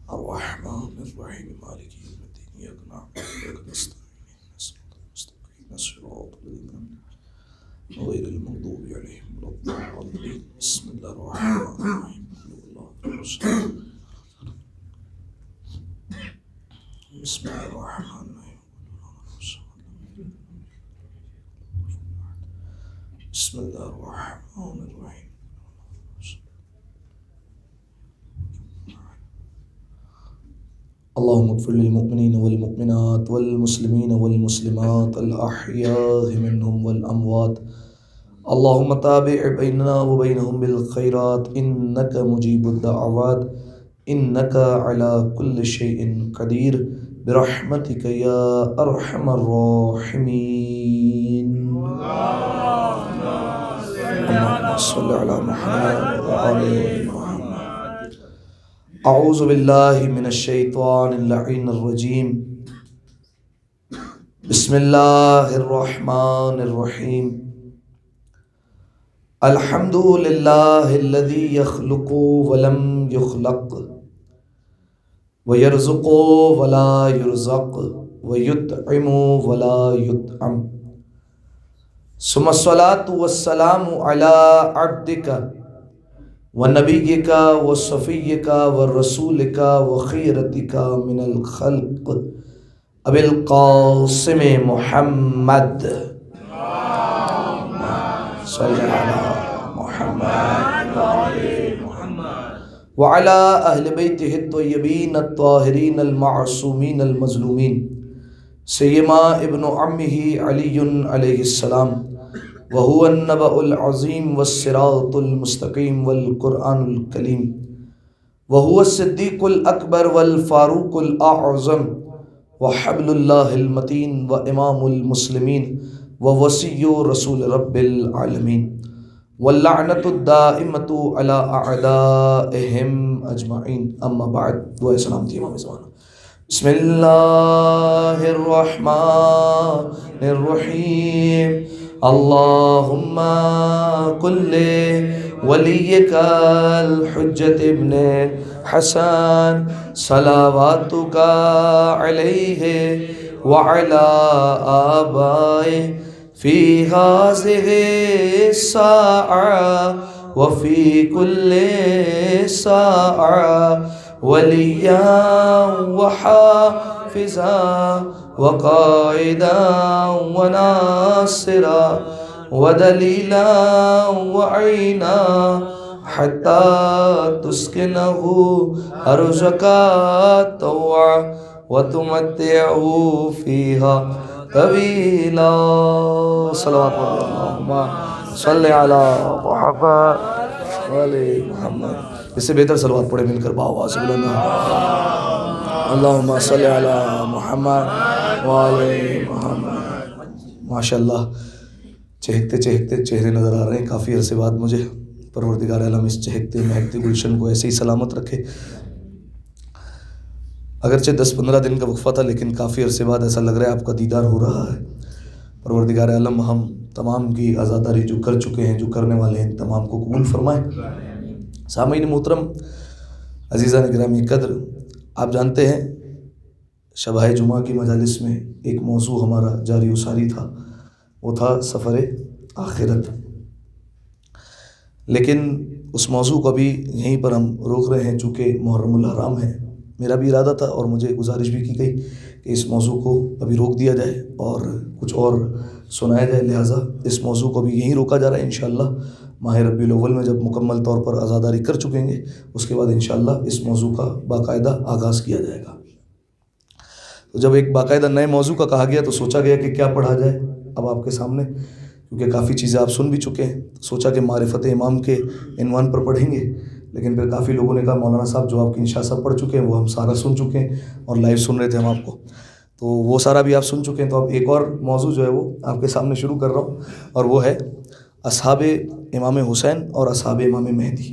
الرحمن الرحيم مالك يوم الدين إياك نعبد وإياك نستعين اهدنا الصراط المستقيم غير المغضوب عليهم ولا الضالين. بسم الله الرحمن الرحيم. بسم الله الرحمن الرحيم. بسم الله الرحمن الرحيم. اللهم اغفر للمؤمنين والمؤمنات والمسلمين والمسلمات الأحياء منهم والأموات. اللهم تابع بيننا وبينهم بالخيرات إنك مجيب الدعوات إنك على كل شيء قدير برحمتك يا أرحم الراحمين. اللهم صل على محمد وآل محمد. اعوذ باللہ من الشیطان اللعین الرجیم. بسم اللہ الرحمن الرحیم. الحمد للہ الذی یخلق ولم یخلق ویرزق ولا یرزق ویطعم ولا یطعم ثم الصلاة والسلام علی عبدک ونبیک وصفیک ورسولک وخیرتک من الخلق ابی القاسم محمد صلی علی محمد وعلی اہل بیتہ الطیبین الطاہرین المعصومین المظلومین سیما ابن عمہ علی علیہ السلام وهو النبأ العظیم والصراط المستقیم والقرآن الکلیم وهو الصدیق الاکبر والفاروق الاعظم وحبل اللہ المتین وامام المسلمین ووصی رسول رب العالمین واللعنۃ الدائمۃ علی اعدائہم اجمعین. اما بعد. دعا سلامتی امام زمانہ. بسم اللہ الرحمن الرحیم. اللہم قل ولیک الحجۃ ابن حسن صلواتک علیہ وعلی آبائہ فی ہذہ الساعة وفی کل ساعة ولیا وحافظا وقائدا وناصرا ودلیلا وعینا حتی تسکنہ ارضک طوعا وتمتعہ فیہا طویلا. صلوات اللہم صلی علی محمد وعلی محمد. اس سے بہتر صلوات پڑھے مل کر باآواز بلند. اللہم صلی علی محمد وعلی محمد. ماشاءاللہ چہکتے چہکتے چہرے نظر آ رہے ہیں. کافی عرصے بعد مجھے پروردگار عالم اس چہکتے مہکتے گلشن کو ایسے ہی سلامت رکھے. اگرچہ 10-15 دن کا وقفہ تھا لیکن کافی عرصے بعد ایسا لگ رہا ہے آپ کا دیدار ہو رہا ہے. پروردگار عالم ہم تمام کی عزاداری جو کر چکے ہیں جو کرنے والے ہیں تمام کو قبول فرمائیں. سامعین محترم عزیزان گرامی قدر، آپ جانتے ہیں شبہ جمعہ کی مجالس میں ایک موضوع ہمارا جاری و ساری تھا، وہ تھا سفر آخرت. لیکن اس موضوع کو ابھی یہیں پر ہم روک رہے ہیں چونکہ محرم الحرام ہے. میرا بھی ارادہ تھا اور مجھے گزارش بھی کی گئی کہ اس موضوع کو ابھی روک دیا جائے اور کچھ اور سنایا جائے، لہٰذا اس موضوع کو بھی یہیں روکا جا رہا ہے. انشاءاللہ ماہ ربیع الاول میں جب مکمل طور پر عزاداری کر چکیں گے اس کے بعد انشاءاللہ اس موضوع کا باقاعدہ آغاز کیا جائے گا. تو جب ایک باقاعدہ نئے موضوع کا کہا گیا تو سوچا گیا کہ کیا پڑھا جائے اب آپ کے سامنے، کیونکہ کافی چیزیں آپ سن بھی چکے ہیں. سوچا کہ معرفت امام کے عنوان پر پڑھیں گے، لیکن پھر کافی لوگوں نے کہا مولانا صاحب جو آپ کی انشاء سب پڑھ چکے ہیں وہ ہم سارا سن چکے ہیں اور لائیو سن رہے تھے ہم آپ کو، تو وہ سارا بھی آپ سن چکے ہیں. تو اب ایک اور موضوع جو ہے وہ آپ کے سامنے شروع کر رہا ہوں اور وہ ہے اصحاب امام حسین اور اصحاب امام مہدی.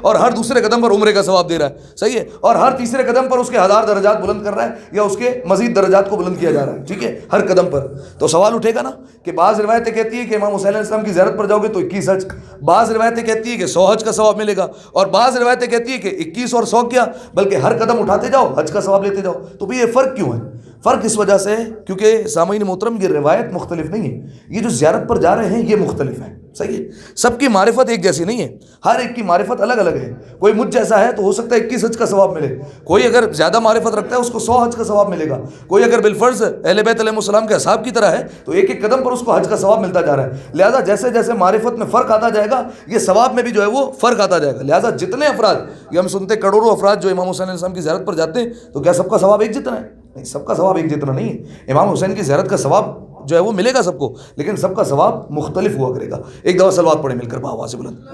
اور ہر دوسرے قدم پر عمرے کا ثواب دے رہا ہے، صحیح ہے، اور ہر تیسرے قدم پر اس کے 1000 درجات بلند کر رہا ہے یا اس کے مزید درجات کو بلند کیا جا رہا ہے، ٹھیک ہے، ہر قدم پر۔ تو سوال اٹھے گا نا کہ بعض روایتیں کہتی ہیں کہ امام حسین علیہ السلام کی زیارت پر جاؤ گے تو 21 حج، بعض روایتیں کہتی ہیں کہ 100 حج کا ثواب ملے گا، اور بعض روایتیں کہتی ہیں کہ 21 اور 100 کیا بلکہ ہر قدم اٹھاتے جاؤ حج کا ثواب لیتے جاؤ۔ تو بھی یہ فرق کیوں ہے؟ فرق اس وجہ سے ہے کیونکہ سامعین محترم یہ روایت مختلف نہیں ہے، یہ جو زیارت پر جا رہے ہیں یہ مختلف ہے، صحیح ہے، سب کی معرفت ایک جیسی نہیں ہے، ہر ایک کی معرفت الگ الگ ہے۔ کوئی مجھ جیسا ہے تو ہو سکتا ہے 21 حج کا ثواب ملے، کوئی اگر زیادہ معرفت رکھتا ہے اس کو 100 حج کا ثواب ملے گا، کوئی اگر بالفرض اہل بیت علیہ السلام کے اصحاب کی طرح ہے تو ایک ایک قدم پر اس کو حج کا ثواب ملتا جا رہا ہے۔ لہٰذا جیسے جیسے معرفت میں فرق آتا جائے گا یہ ثواب میں بھی جو ہے وہ فرق آتا جائے گا۔ لہٰذا جتنے افراد، یہ ہم سنتے کروڑوں افراد جو امام حسین علیہ السلام کی زیارت پر جاتے ہیں تو کیا سب کا ثواب ایک جتنا ہے؟ نہیں، سب کا ثواب ایک جتنا نہیں ہے۔ امام حسین کی زیارت کا ثواب جو ہے وہ ملے گا سب کو، لیکن سب کا ثواب مختلف ہوا کرے گا۔ ایک دفعہ صلوات پڑھیں مل کر بآواز سے بلند،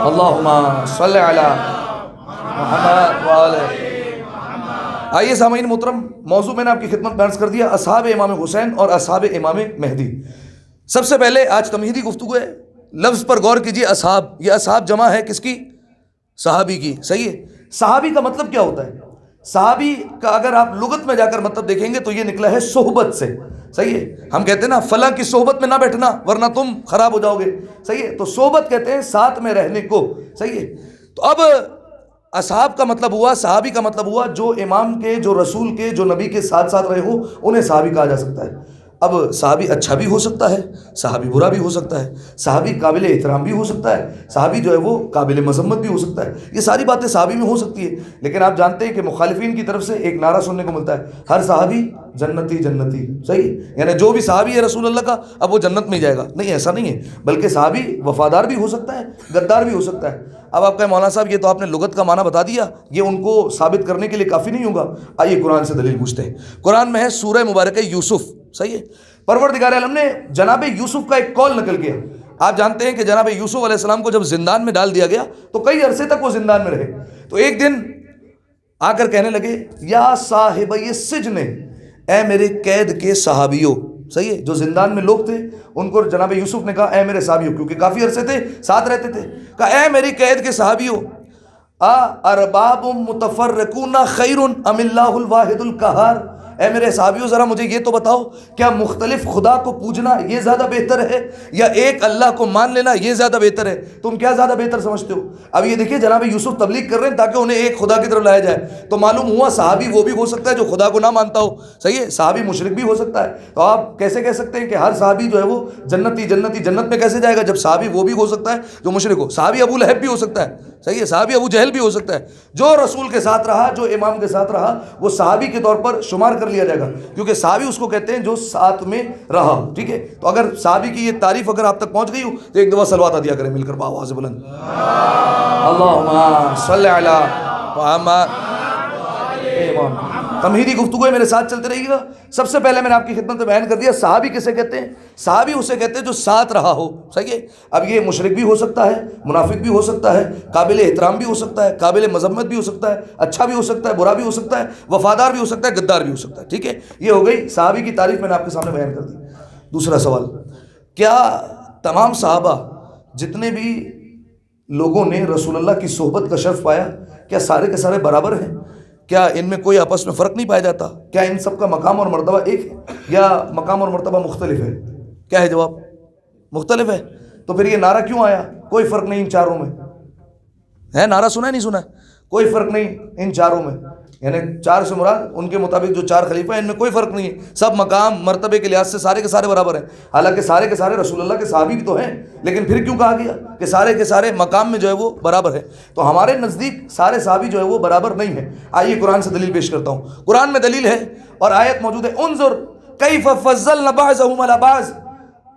اللہم صلی علی محمد وآلہ۔ آئیے سامعین محترم، موضوع میں نے آپ کی خدمت میں عرض کر دیا، اصحاب امام حسین اور اصحاب امام مہدی۔ سب سے پہلے آج تمہیدی گفتگو ہے، لفظ پر غور کیجیے، اصحاب، یہ اصحاب جمع ہے کس کی؟ صحابی کی، صحیح ہے۔ صحابی کا مطلب کیا ہوتا ہے؟ صحابی کا اگر آپ لغت میں جا کر مطلب دیکھیں گے تو یہ نکلا ہے صحبت سے، صحیح ہے۔ ہم کہتے ہیں نا فلاں کی صحبت میں نہ بیٹھنا ورنہ تم خراب ہو جاؤ گے، صحیح ہے، تو صحبت کہتے ہیں ساتھ میں رہنے کو، صحیح ہے۔ تو اب اصحاب کا مطلب ہوا، صحابی کا مطلب ہوا جو امام کے، جو رسول کے، جو نبی کے ساتھ ساتھ رہے ہو انہیں صحابی کہا جا سکتا ہے۔ اب صحابی اچھا بھی ہو سکتا ہے، صحابی برا بھی ہو سکتا ہے، صحابی قابل احترام بھی ہو سکتا ہے، صحابی جو ہے وہ قابل مذمت بھی ہو سکتا ہے، یہ ساری باتیں صحابی میں ہو سکتی ہے۔ لیکن آپ جانتے ہیں کہ مخالفین کی طرف سے ایک نعرہ سننے کو ملتا ہے، ہر صحابی جنتی جنتی، صحیح، یعنی جو بھی صحابی ہے رسول اللہ کا اب وہ جنت میں ہی جائے گا، نہیں ایسا نہیں ہے، بلکہ صحابی وفادار بھی ہو سکتا ہے، غدار بھی ہو سکتا ہے۔ اب آپ کہیں مولانا صاحب یہ تو آپ نے لغت کا معنی بتا دیا، یہ ان کو ثابت کرنے کے لیے کافی نہیں ہوگا۔ آئیے قرآن سے دلیل پوچھتے ہیں۔ قرآن میں ہے سورہ مبارکہ یوسف، صحیح ہے، پروردگار عالم نے جناب یوسف کا ایک قول نقل کیا۔ آپ جانتے ہیں کہ جناب یوسف علیہ السلام کو جب زندان میں ڈال دیا گیا تو کئی عرصے تک وہ زندان میں رہے، تو ایک دن آ کر کہنے لگے یا صاحب یہ سجن، اے میرے قید کے صحابیوں، صحیح ہے، جو زندان میں لوگ تھے ان کو جناب یوسف نے کہا اے میرے صحابیوں، کیونکہ کافی عرصے تھے ساتھ رہتے تھے، کہا اے میری قید کے صحابیوں، ارباب متفرقون خیر ام اللہ الواحد القہار، اے میرے صحابیوں ذرا مجھے یہ تو بتاؤ کیا مختلف خدا کو پوجنا یہ زیادہ بہتر ہے یا ایک اللہ کو مان لینا یہ زیادہ بہتر ہے؟ تم کیا زیادہ بہتر سمجھتے ہو؟ اب یہ دیکھیے جناب یوسف تبلیغ کر رہے ہیں تاکہ انہیں ایک خدا کی طرف لایا جائے، تو معلوم ہوا صحابی وہ بھی ہو سکتا ہے جو خدا کو نہ مانتا ہو، صحیح ہے، صحابی مشرک بھی ہو سکتا ہے۔ تو آپ کیسے کہہ سکتے ہیں کہ ہر صحابی جو ہے وہ جنتی جنتی، جنت میں کیسے جائے گا جب صحابی وہ بھی ہو سکتا ہے جو مشرک ہو؟ صحابی ابو لہب بھی ہو سکتا ہے، صحیح ہے، صحابی ابو جہل بھی ہو سکتا ہے، جو رسول کے ساتھ رہا، جو امام کے ساتھ رہا وہ صحابی کے طور پر شمار کر لیا جائے گا، کیونکہ صحابی اس کو کہتے ہیں جو ساتھ میں رہا، ٹھیک ہے۔ تو اگر صحابی کی یہ تعریف اگر آپ تک پہنچ گئی ہو تو ایک دفعہ صلوات دیا کریں مل کر بآواز بلند، اللہم صلی علی محمد۔ تمہیدی گفتگو ہے، میرے ساتھ چلتے رہیے گا۔ سب سے پہلے میں نے آپ کی خدمت میں بیان کر دیا صحابی کسے کہتے ہیں؟ صحابی اسے کہتے ہیں جو ساتھ رہا ہو، صحیح ہے۔ اب یہ مشرک بھی ہو سکتا ہے، منافق بھی ہو سکتا ہے، قابل احترام بھی ہو سکتا ہے، قابل مذمت بھی ہو سکتا ہے، اچھا بھی ہو سکتا ہے، برا بھی ہو سکتا ہے، وفادار بھی ہو سکتا ہے، غدار بھی ہو سکتا ہے، ٹھیک ہے۔ یہ ہو گئی صحابی کی تعریف، میں نے آپ کے سامنے بیان کر دی۔ دوسرا سوال، کیا تمام صحابہ جتنے بھی لوگوں نے رسول اللہ کی صحبت کا شرف پایا کیا سارے کے سارے برابر ہیں؟ کیا ان میں کوئی آپس میں فرق نہیں پایا جاتا؟ کیا ان سب کا مقام اور مرتبہ ایک ہے یا مقام اور مرتبہ مختلف ہے؟ کیا ہے جواب؟ مختلف ہے۔ تو پھر یہ نعرہ کیوں آیا کوئی فرق نہیں ان چاروں میں؟ ہے نعرہ سنا ہے نہیں سنا ہے؟ کوئی فرق نہیں ان چاروں میں، یعنی چار سے مراد ان کے مطابق جو چار خلیفہ ہیں ان میں کوئی فرق نہیں ہے، سب مقام مرتبے کے لحاظ سے سارے کے سارے برابر ہیں، حالانکہ سارے کے سارے رسول اللہ کے صحابی بھی تو ہیں، لیکن پھر کیوں کہا گیا کہ سارے کے سارے مقام میں جو ہے وہ برابر ہے؟ تو ہمارے نزدیک سارے صحابی جو ہے وہ برابر نہیں ہیں۔ آئیے قرآن سے دلیل پیش کرتا ہوں۔ قرآن میں دلیل ہے اور آیت موجود ہے، انظر کیف فضلنا بعضهم علی بعض،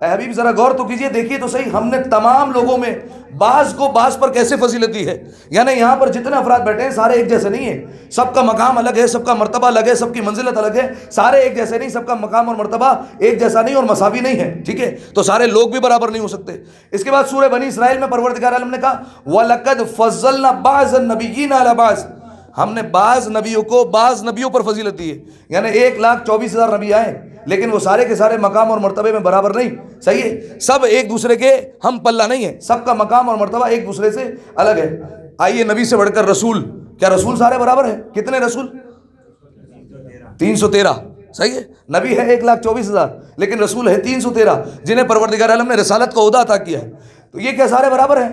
اے حبیب ذرا غور تو کیجئے، دیکھیے تو صحیح ہم نے تمام لوگوں میں بعض کو بعض پر کیسے فضیلت دی ہے۔ یعنی یہاں پر جتنے افراد بیٹھے ہیں سارے ایک جیسے نہیں ہیں، سب کا مقام الگ ہے، سب کا مرتبہ الگ ہے، سب کی منزلت الگ ہے، سارے ایک جیسے نہیں، سب کا مقام اور مرتبہ ایک جیسا نہیں اور مساوی نہیں ہے، ٹھیک ہے، تو سارے لوگ بھی برابر نہیں ہو سکتے۔ اس کے بعد سورہ بنی اسرائیل میں پروردگار عالم نے کہا وَلَقَدْ فَضَّلْنَا بَعْضَ النَّبِيِّينَ عَلَى بَعْضٍ، ہم نے بعض نبیوں کو بعض نبیوں پر فضیلت دی ہے، یعنی 1,24,000 نبی آئے لیکن وہ سارے کے سارے مقام اور مرتبے میں برابر نہیں، صحیح ہے، سب ایک دوسرے کے ہم پلہ نہیں ہے، سب کا مقام اور مرتبہ ایک دوسرے سے الگ ہے۔ آئیے نبی سے بڑھ کر رسول، کیا رسول سارے برابر ہیں؟ کتنے رسول؟ 313، صحیح ہے، نبی ہے 1,24,000 لیکن رسول ہے 313 جنہیں پروردگار عالم نے رسالت کا عہدہ عطا کیا ہے، تو یہ کیا سارے برابر ہیں؟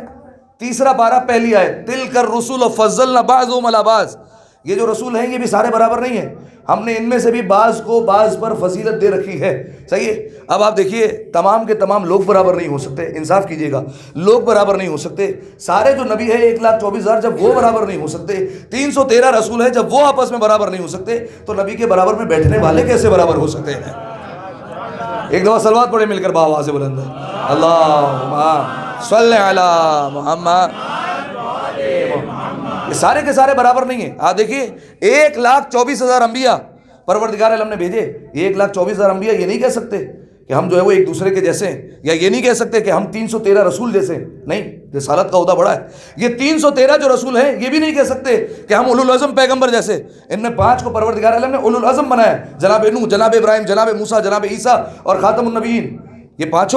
تیسرا پارہ پہلی آیت، تلک الرسل فضلنا بعضهم علی بعض، یہ جو رسول ہیں یہ بھی سارے برابر نہیں ہیں، ہم نے ان میں سے بھی بعض کو بعض پر فضیلت دے رکھی ہے، صحیح ہے۔ اب آپ دیکھیے تمام کے تمام لوگ برابر نہیں ہو سکتے، انصاف کیجئے گا، لوگ برابر نہیں ہو سکتے، سارے جو نبی ہے 1,24,000 جب وہ برابر نہیں ہو سکتے، 313 رسول ہیں جب وہ آپس میں برابر نہیں ہو سکتے، تو نبی کے برابر میں بیٹھنے والے کیسے برابر ہو سکتے ہیں؟ ایک دفعہ صلوات پڑھے مل کر بآواز بلند، اللہم صلی علی محمد، یہ سارے کے سارے برابر نہیں ہیں۔ آپ دیکھیے 1,24,000 انبیاء پروردگار عالم نے بھیجے، 1,24,000 انبیاء یہ نہیں کہہ سکتے کہ ہم جو ہے وہ ایک دوسرے کے جیسے ہیں، یا یہ نہیں کہہ سکتے کہ ہم 313 رسول جیسے ہیں، نہیں، رسالت کا عہدہ بڑا ہے۔ یہ 313 جو رسول ہیں یہ بھی نہیں کہہ سکتے کہ ہم اولو العزم پیغمبر جیسے، ان میں 5 کو پروردگار عالم نے اولو العزم بنایا، جناب نوح، جناب ابراہیم، جناب موسیٰ، جناب عیسیٰ اور خاتم النبیین، یہ 5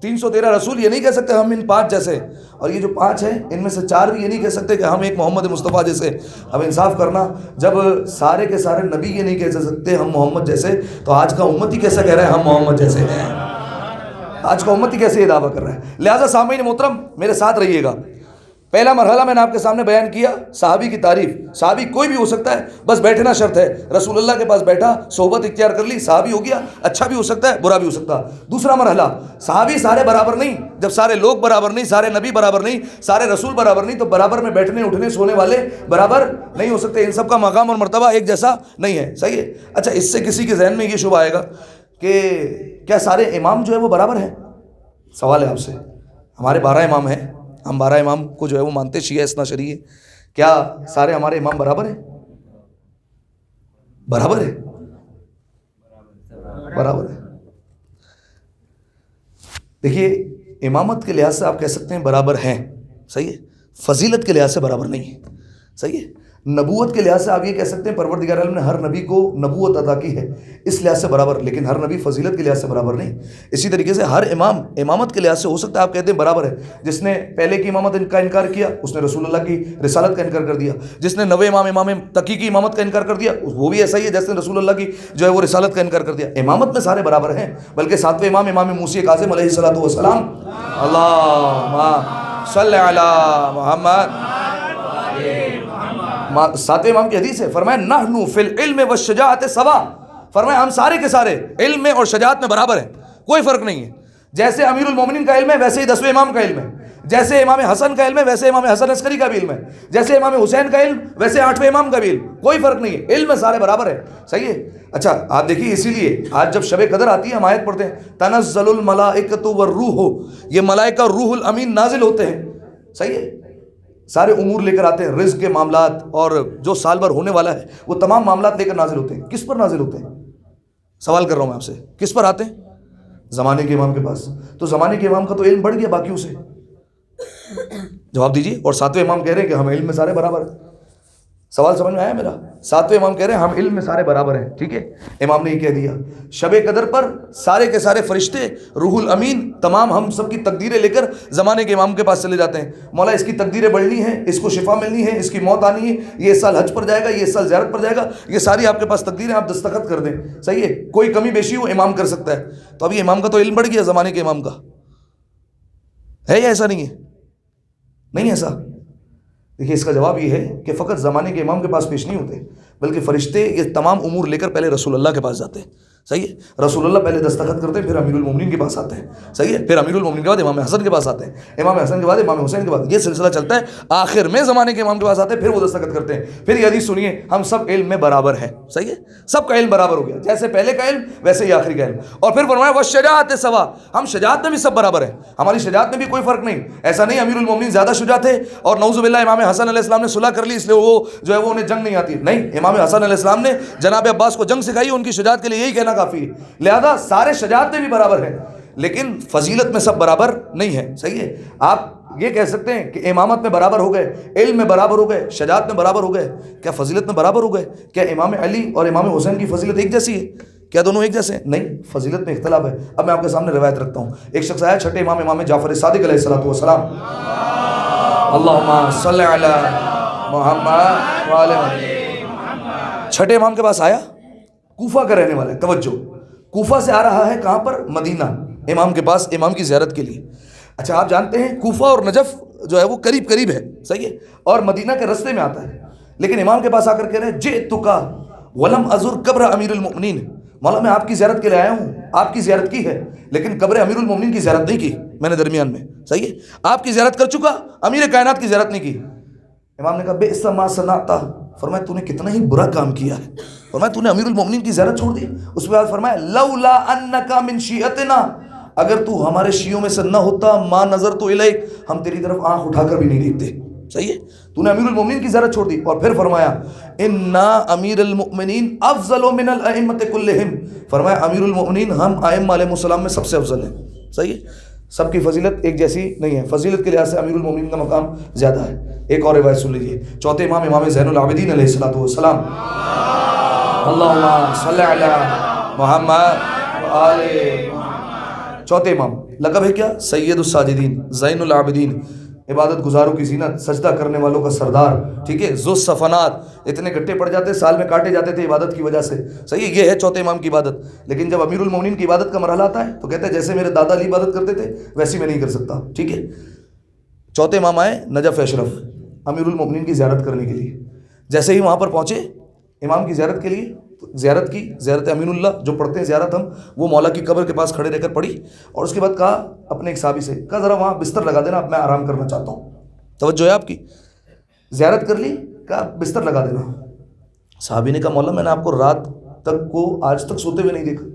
313 رسول یہ نہیں کہہ سکتے ہم ان 5 جیسے، اور یہ جو 5 ہیں ان میں سے 4 بھی یہ نہیں کہہ سکتے کہ ہم ایک محمد مصطفیٰ جیسے۔ اب انصاف کرنا، جب سارے کے سارے نبی یہ نہیں کہہ سکتے ہم محمد جیسے، تو آج کا امتی کیسا کہہ رہا ہے ہم محمد جیسے ہیں؟ آج کا امتی کیسے یہ دعویٰ کر رہا ہے؟ لہٰذا سامعین محترم میرے ساتھ رہیے گا، پہلا مرحلہ میں نے آپ کے سامنے بیان کیا صحابی کی تعریف، صحابی کوئی بھی ہو سکتا ہے، بس بیٹھنا شرط ہے، رسول اللہ کے پاس بیٹھا، صحبت اختیار کر لی، صحابی ہو گیا، اچھا بھی ہو سکتا ہے برا بھی ہو سکتا ہے۔ دوسرا مرحلہ، صحابی سارے برابر نہیں، جب سارے لوگ برابر نہیں، سارے نبی برابر نہیں، سارے رسول برابر نہیں، تو برابر میں بیٹھنے اٹھنے سونے والے برابر نہیں ہو سکتے، ان سب کا مقام اور مرتبہ ایک جیسا نہیں ہے، صحیح ہے۔ اچھا، اس سے کسی کے ذہن میں یہ شبہ آئے گا کہ کیا سارے امام جو ہے وہ برابر ہیں؟ سوال ہے آپ سے، ہمارے 12 امام ہیں، ہم 12 امام کو جو ہے وہ مانتے، شیعہ اثنا شریع ہے، کیا سارے ہمارے امام برابر ہیں؟ برابر ہے، برابر ہے۔ دیکھیے امامت کے لحاظ سے آپ کہہ سکتے ہیں برابر ہیں، صحیح ہے، فضیلت کے لحاظ سے برابر نہیں ہے، صحیح ہے۔ نبوت کے لحاظ سے آپ یہ کہہ سکتے ہیں پروردگار عالم نے ہر نبی کو نبوت عطا کی ہے، اس لحاظ سے برابر، لیکن ہر نبی فضیلت کے لحاظ سے برابر نہیں۔ اسی طریقے سے ہر امام امامت کے لحاظ سے ہو سکتا ہے آپ کہتے ہیں برابر ہے، جس نے پہلے کی امامت کا انکار کیا اس نے رسول اللہ کی رسالت کا انکار کر دیا، جس نے نوے امام تقی کی امامت کا انکار کر دیا وہ بھی ایسا ہی ہے جس نے رسول اللہ کی جو ہے وہ رسالت کا انکار کر دیا۔ امامت میں سارے برابر ہیں، بلکہ 7ویں امام امام موسی کاظم علیہ الصلوۃ والسلام، اللہم صلی علی محمد، 7ویں امام کی حدیث ہے، فرمایا نحن فی العلم والشجاعت سوا، فرمایا ہم سارے کے سارے علم میں اور شجاعت میں برابر ہیں، کوئی فرق نہیں ہے۔ جیسے امیر المومنین کا علم ہے ویسے ہی 10ویں امام کا علم ہے، جیسے امام حسن کا علم ہے ویسے امام حسن عسکری کا بھی علم ہے، جیسے امام حسین کا علم ویسے 8ویں امام کا بھی علم، کوئی فرق نہیں ہے، علم میں سارے برابر ہیں، صحیح ہے۔ اچھا آپ دیکھیے اسی لیے آج جب شب قدر آتی ہے ہم آیت پڑھتے ہیں تنزل الملائکۃ والروح، یہ ملائکہ روح الامین نازل ہوتے ہیں، صحیح ہے، سارے امور لے کر آتے ہیں، رزق کے معاملات اور جو سال بھر ہونے والا ہے وہ تمام معاملات لے کر نازل ہوتے ہیں۔ کس پر نازل ہوتے ہیں؟ سوال کر رہا ہوں میں آپ سے، کس پر آتے ہیں؟ زمانے کے امام کے پاس، تو زمانے کے امام کا تو علم بڑھ گیا باقیوں سے، جواب دیجیے۔ اور 7ویں امام کہہ رہے ہیں کہ ہم علم میں سارے برابر ہیں، سوال سمجھ میں آیا میرا؟ 7ویں امام کہہ رہے ہیں ہم علم میں سارے برابر ہیں، ٹھیک ہے، امام نے یہ کہہ دیا۔ شب قدر پر سارے کے سارے فرشتے روح الامین تمام ہم سب کی تقدیریں لے کر زمانے کے امام کے پاس چلے جاتے ہیں، مولا اس کی تقدیریں بڑھنی ہے، اس کو شفا ملنی ہے، اس کی موت آنی ہے، یہ اس سال حج پر جائے گا، یہ اس سال زیارت پر جائے گا، یہ ساری آپ کے پاس تقدیریں، آپ دستخط کر دیں، صحیح ہے، کوئی کمی بیشی وہ امام کر سکتا ہے۔ تو ابھی امام کا تو علم بڑھ گیا زمانے کے امام کا، ہے یا ایسا نہیں ہے؟ نہیں ایسا؟ دیکھیے اس کا جواب یہ ہے کہ فقط زمانے کے امام کے پاس پیش نہیں ہوتے، بلکہ فرشتے یہ تمام امور لے کر پہلے رسول اللہ کے پاس جاتے ہیں، صحیح ہے، رسول اللہ پہلے دستخط کرتے ہیں، پھر امیر المومنین کے پاس آتے ہیں، صحیح ہے، پھر امیر المومنین کے بعد امام حسن کے پاس آتے ہیں، امام حسن کے بعد امام حسین کے بعد، یہ سلسلہ چلتا ہے، آخر میں زمانے کے امام کے پاس آتے ہیں، پھر وہ دستخط کرتے ہیں، پھر یہ حدیث سنیے ہم سب علم میں برابر ہیں، صحیح ہے، سب کا علم برابر ہو گیا، جیسے پہلے کا علم ویسے ہی آخری کا علم۔ اور پھر فرمایا والشجاعت سوا، ہم شجاعت میں بھی سب برابر ہیں، ہماری شجاعت میں بھی کوئی فرق نہیں، ایسا نہیں امیر المومنین زیادہ شجاع تھے اور نعوذ باللہ امام حسن علیہ السلام نے صلح کر لی اس لیے وہ جو ہے وہ انہیں جنگ نہیں آتی، نہیں، امام حسن علیہ السلام نے جناب عباس کو جنگ سکھائی، ان کی شجاعت کے لیے یہی کہنا کافی ہے، لہذا سارے شجاعت میں بھی برابر ہیں، لیکن فضیلت میں سب برابر نہیں ہے. صحیح ہے. آپ یہ کہہ سکتے ہیں کہ امامت میں برابر ہو گئے, علم میں برابر ہو گئے, شجاعت میں برابر ہو گئے, کیا فضیلت میں برابر ہو گئے؟ کیا امام علی اور امام حسین کی فضیلت ایک جیسی ہے؟ کیا دونوں ایک جیسے ہیں؟ نہیں, فضیلت میں اختلاف ہے. اب میں آپ کے سامنے روایت رکھتا ہوں. ایک شخص آیا, چھٹے امام امام جعفر صادق علیہ السلام, اللہم صلی علی محمد وعلی محمد. چھٹے امام کے پاس آیا, کوفہ کا رہنے والا ہے. توجہ, کوفہ سے آ رہا ہے کہاں پر؟ مدینہ امام کے پاس, امام کی زیارت کے لیے. اچھا, آپ جانتے ہیں کوفہ اور نجف جو ہے وہ قریب قریب ہے. صحیح ہے. اور مدینہ کے رستے میں آتا ہے. لیکن امام کے پاس آ کر کہہ رہے ہیں جئتک ولم ازر قبر امیر المؤمنین, مولا میں آپ کی زیارت کے لیے آیا ہوں, آپ کی زیارت کی ہے لیکن قبر امیر المؤمنین کی زیارت نہیں کی میں نے درمیان میں. صحیح ہے. آپ کی زیارت کر چکا, امیر کائنات کی زیارت نہیں کی. امام نے کہا بئس ما صنعت, فرمایا تو نے کتنا ہی برا کام کیا ہے. فرمایا تو نے امیر المؤمنین کی زیارت چھوڑ دی. اس کے بعد فرمایا لولا انک من شیعتنا, اگر تو ہمارے شیعوں میں سے نہ ہوتا, ما نظر تو الیک, ہم تیری طرف آنکھ اٹھا کر بھی نہیں دیکھتے. صحیح ہے. تو نے امیر المؤمنین کی زیارت چھوڑ دی. اور پھر فرمایا انا امیر المؤمنین افضل من الائمۃ کلہم, فرمایا امیر المؤمنین ہم ائمہ علیہ السلام میں سب سے افضل ہیں. صحیح ہے. سب کی فضیلت ایک جیسی نہیں ہے, فضیلت کے لحاظ سے امیر المؤمنین کا مقام زیادہ ہے. ایک اور روایت سن لیجیے. چوتھے امام امام زین العابدین علیہ السلام, اللہم صلی علی محمد وآل محمد. چوتھے امام لقب ہے کیا؟ سید الساجدین, زین العابدین, عبادت گزاروں کی زینت, سجدہ کرنے والوں کا سردار. ٹھیک ہے. ذو الصفنات, اتنے گھٹے پڑ جاتے, سال میں کاٹے جاتے تھے عبادت کی وجہ سے. صحیح ہے. یہ ہے چوتھے امام کی عبادت. لیکن جب امیر المومنین کی عبادت کا مرحلہ آتا ہے تو کہتے ہیں جیسے میرے دادا علی عبادت کرتے تھے ویسی میں نہیں کر سکتا. ٹھیک ہے. چوتھے امام آئے نجف اشرف امیر المومنین کی زیارت کرنے کے لیے. جیسے ہی وہاں پر پہنچے امام کی زیارت کے لیے, زیارت کی, زیارت امین اللہ جو پڑھتے ہیں زیارت ہم, وہ مولا کی قبر کے پاس کھڑے رہ کر پڑھی. اور اس کے بعد کہا اپنے ایک صحابی سے, کہا ذرا وہاں بستر لگا دینا, اب میں آرام کرنا چاہتا ہوں. توجہ ہے آپ کی. زیارت کر لی, کہا بستر لگا دینا. صحابی نے کہا مولا میں نے آپ کو رات تک کو آج تک سوتے ہوئے نہیں دیکھا,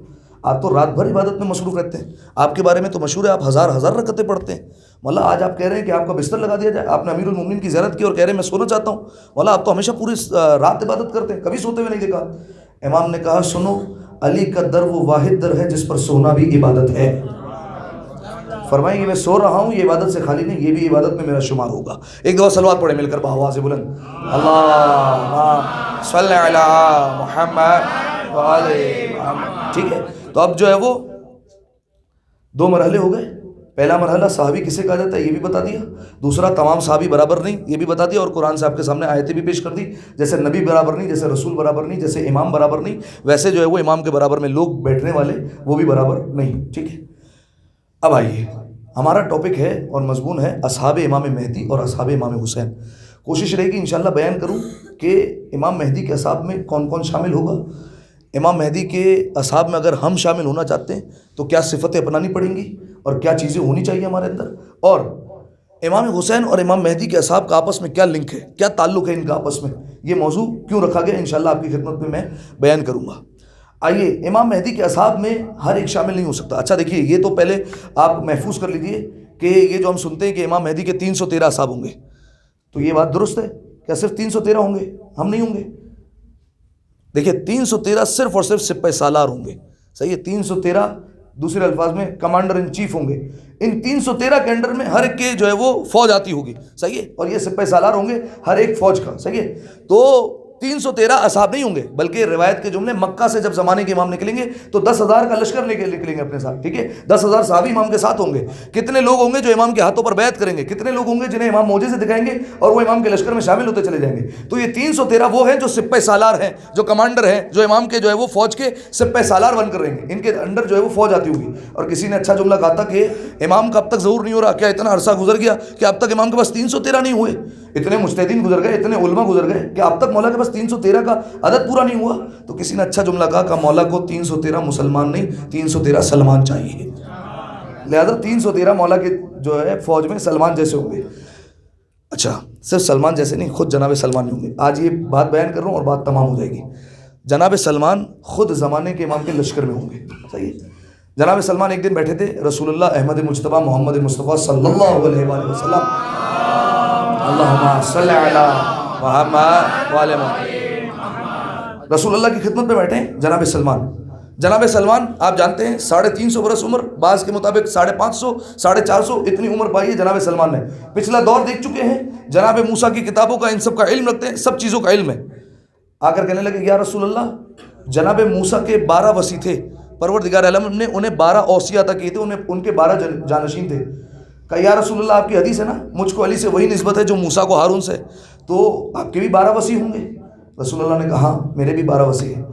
آپ تو رات بھر عبادت میں مصروف رہتے ہیں, آپ کے بارے میں تو مشہور ہے آپ ہزار ہزار رکعتیں پڑھتے ہیں. مولا آج آپ کہہ رہے ہیں کہ آپ کا بستر لگا دیا جائے, آپ نے امیر المومنین کی زیارت کی اور کہہ رہے ہیں میں سونا چاہتا ہوں. مولا آپ تو ہمیشہ پوری رات عبادت کرتے ہیں, کبھی سوتے ہوئے نہیں دیکھا. امام نے کہا سنو, علی کا در وہ واحد در ہے جس پر سونا بھی عبادت ہے. فرمائیں یہ میں سو رہا ہوں, یہ عبادت سے خالی نہیں, یہ بھی عبادت میں میرا شمار ہوگا. ایک دفعہ صلوات پڑھیں مل کر بآواز بلند, اللہم صلی علی محمد وآل محمد. ٹھیک ہے. تو اب جو ہے وہ دو مرحلے ہو گئے. پہلا مرحلہ صحابی کسے کہا جاتا ہے یہ بھی بتا دیا, دوسرا تمام صحابی برابر نہیں یہ بھی بتا دیا, اور قرآن سے آپ کے سامنے آیتیں بھی پیش کر دی. جیسے نبی برابر نہیں, جیسے رسول برابر نہیں, جیسے امام برابر نہیں, ویسے جو ہے وہ امام کے برابر میں لوگ بیٹھنے والے وہ بھی برابر نہیں. ٹھیک ہے. اب آئیے, ہمارا ٹاپک ہے اور مضمون ہے اصحاب امام مہدی اور اصحاب امام حسین. کوشش رہے گی انشاءاللہ بیان کروں کہ امام مہدی کے اصحاب میں کون کون شامل ہوگا, امام مہدی کے اصحاب میں اگر ہم شامل ہونا چاہتے ہیں تو کیا صفتیں اپنانی پڑیں گی اور کیا چیزیں ہونی چاہیے ہمارے اندر, اور امام حسین اور امام مہدی کے اصحاب کا آپس میں کیا لنک ہے, کیا تعلق ہے ان کا آپس میں, یہ موضوع کیوں رکھا گیا انشاءاللہ آپ کی خدمت میں بیان کروں گا. آئیے, امام مہدی کے اصحاب میں ہر ایک شامل نہیں ہو سکتا. اچھا دیکھیے, یہ تو پہلے آپ محفوظ کر لیجئے کہ یہ جو ہم سنتے ہیں کہ امام مہدی کے 313 اصحاب ہوں گے, تو یہ بات درست ہے کیا صرف 313 ہوں گے؟ ہم نہیں ہوں گے. دیکھیے 313 صرف اور صرف سپہ سالار ہوں گے. صحیح ہے. 313 دوسرے الفاظ میں کمانڈر ان چیف ہوں گے. ان 313 کے انڈر میں ہر ایک کے جو ہے وہ فوج آتی ہوگی. صحیح ہے. اور یہ سپہ سالار ہوں گے ہر ایک فوج کا. صحیح ہے. تو 313 اصحاب نہیں ہوں گے, بلکہ روایت کے جملے مکہ سے جب زمانے کے امام نکلیں گے تو 10,000 کا لشکر نکلیں گے اپنے ساتھ. ٹھیک ہے. 10,000 صحابی امام کے ساتھ ہوں گے. کتنے لوگ ہوں گے جو امام کے ہاتھوں پر بیعت کریں گے, کتنے لوگ ہوں گے جنہیں امام موجے سے دکھائیں گے اور وہ امام کے لشکر میں شامل ہوتے چلے جائیں گے. تو یہ 313 وہ ہیں جو سپہ سالار ہیں, جو کمانڈر ہیں, جو امام کے جو ہے وہ فوج کے سپہ سالار بن کر رہیں گے. ان کے انڈر جو ہے وہ فوج آتی ہوگی. اور کسی نے اچھا جملہ کہا تھا کہ امام کا اب تک ظہور نہیں ہو رہا, کیا اتنا عرصہ گزر گیا کہ اب تک امام کے پاس 313 نہیں ہوئے؟ اتنے مجتہدین گزر گئے, اتنے علماء گزر گئے کہ اب تک مولا کے پاس 313 کا عدد پورا نہیں ہوا. تو کسی نے اچھا جملہ کہا کہ مولا کو 313 مسلمان نہیں 313 سلمان چاہیے. لہذا 313 مولا کے جو ہے فوج میں سلمان جیسے ہوں گے. اچھا, صرف سلمان جیسے نہیں, خود جناب سلمان نہیں ہوں گے. آج یہ بات بیان کر رہا ہوں اور بات تمام ہو جائے گی. جناب سلمان خود زمانے کے امام کے لشکر میں ہوں گے. صحیح. جناب سلمان ایک دن بیٹھے تھے, رسول اللہ احمد مجتبیٰ محمد مصطفیٰ صلی اللہ علیہ وآلہ وسلم, اللہم صلی علی محمد وآل محمد, رسول اللہ کی خدمت میں بیٹھے ہیں جناب سلمان. جناب سلمان آپ جانتے ہیں 350 برس عمر، بعض کے مطابق 550 450 اتنی عمر پائی ہے جناب سلمان نے. پچھلا دور دیکھ چکے ہیں، جناب موسیٰ کی کتابوں کا ان سب کا علم رکھتے ہیں، سب چیزوں کا علم ہے. آ کر کہنے لگے یا رسول اللہ، جناب موسیٰ کے 12 وصی تھے، پروردگار عالم نے انہیں 12 اوصیہ عطا کیے تھے، ان کے 12 جانشین تھے. کہا یا رسول اللہ آپ کی حدیث ہے نا مجھ کو علی سے وہی نسبت ہے جو موسیٰ کو ہارون سے، تو آپ کے بھی 12 وصی ہوں گے؟ رسول اللہ نے کہا ہاں میرے بھی 12 وصی ہیں.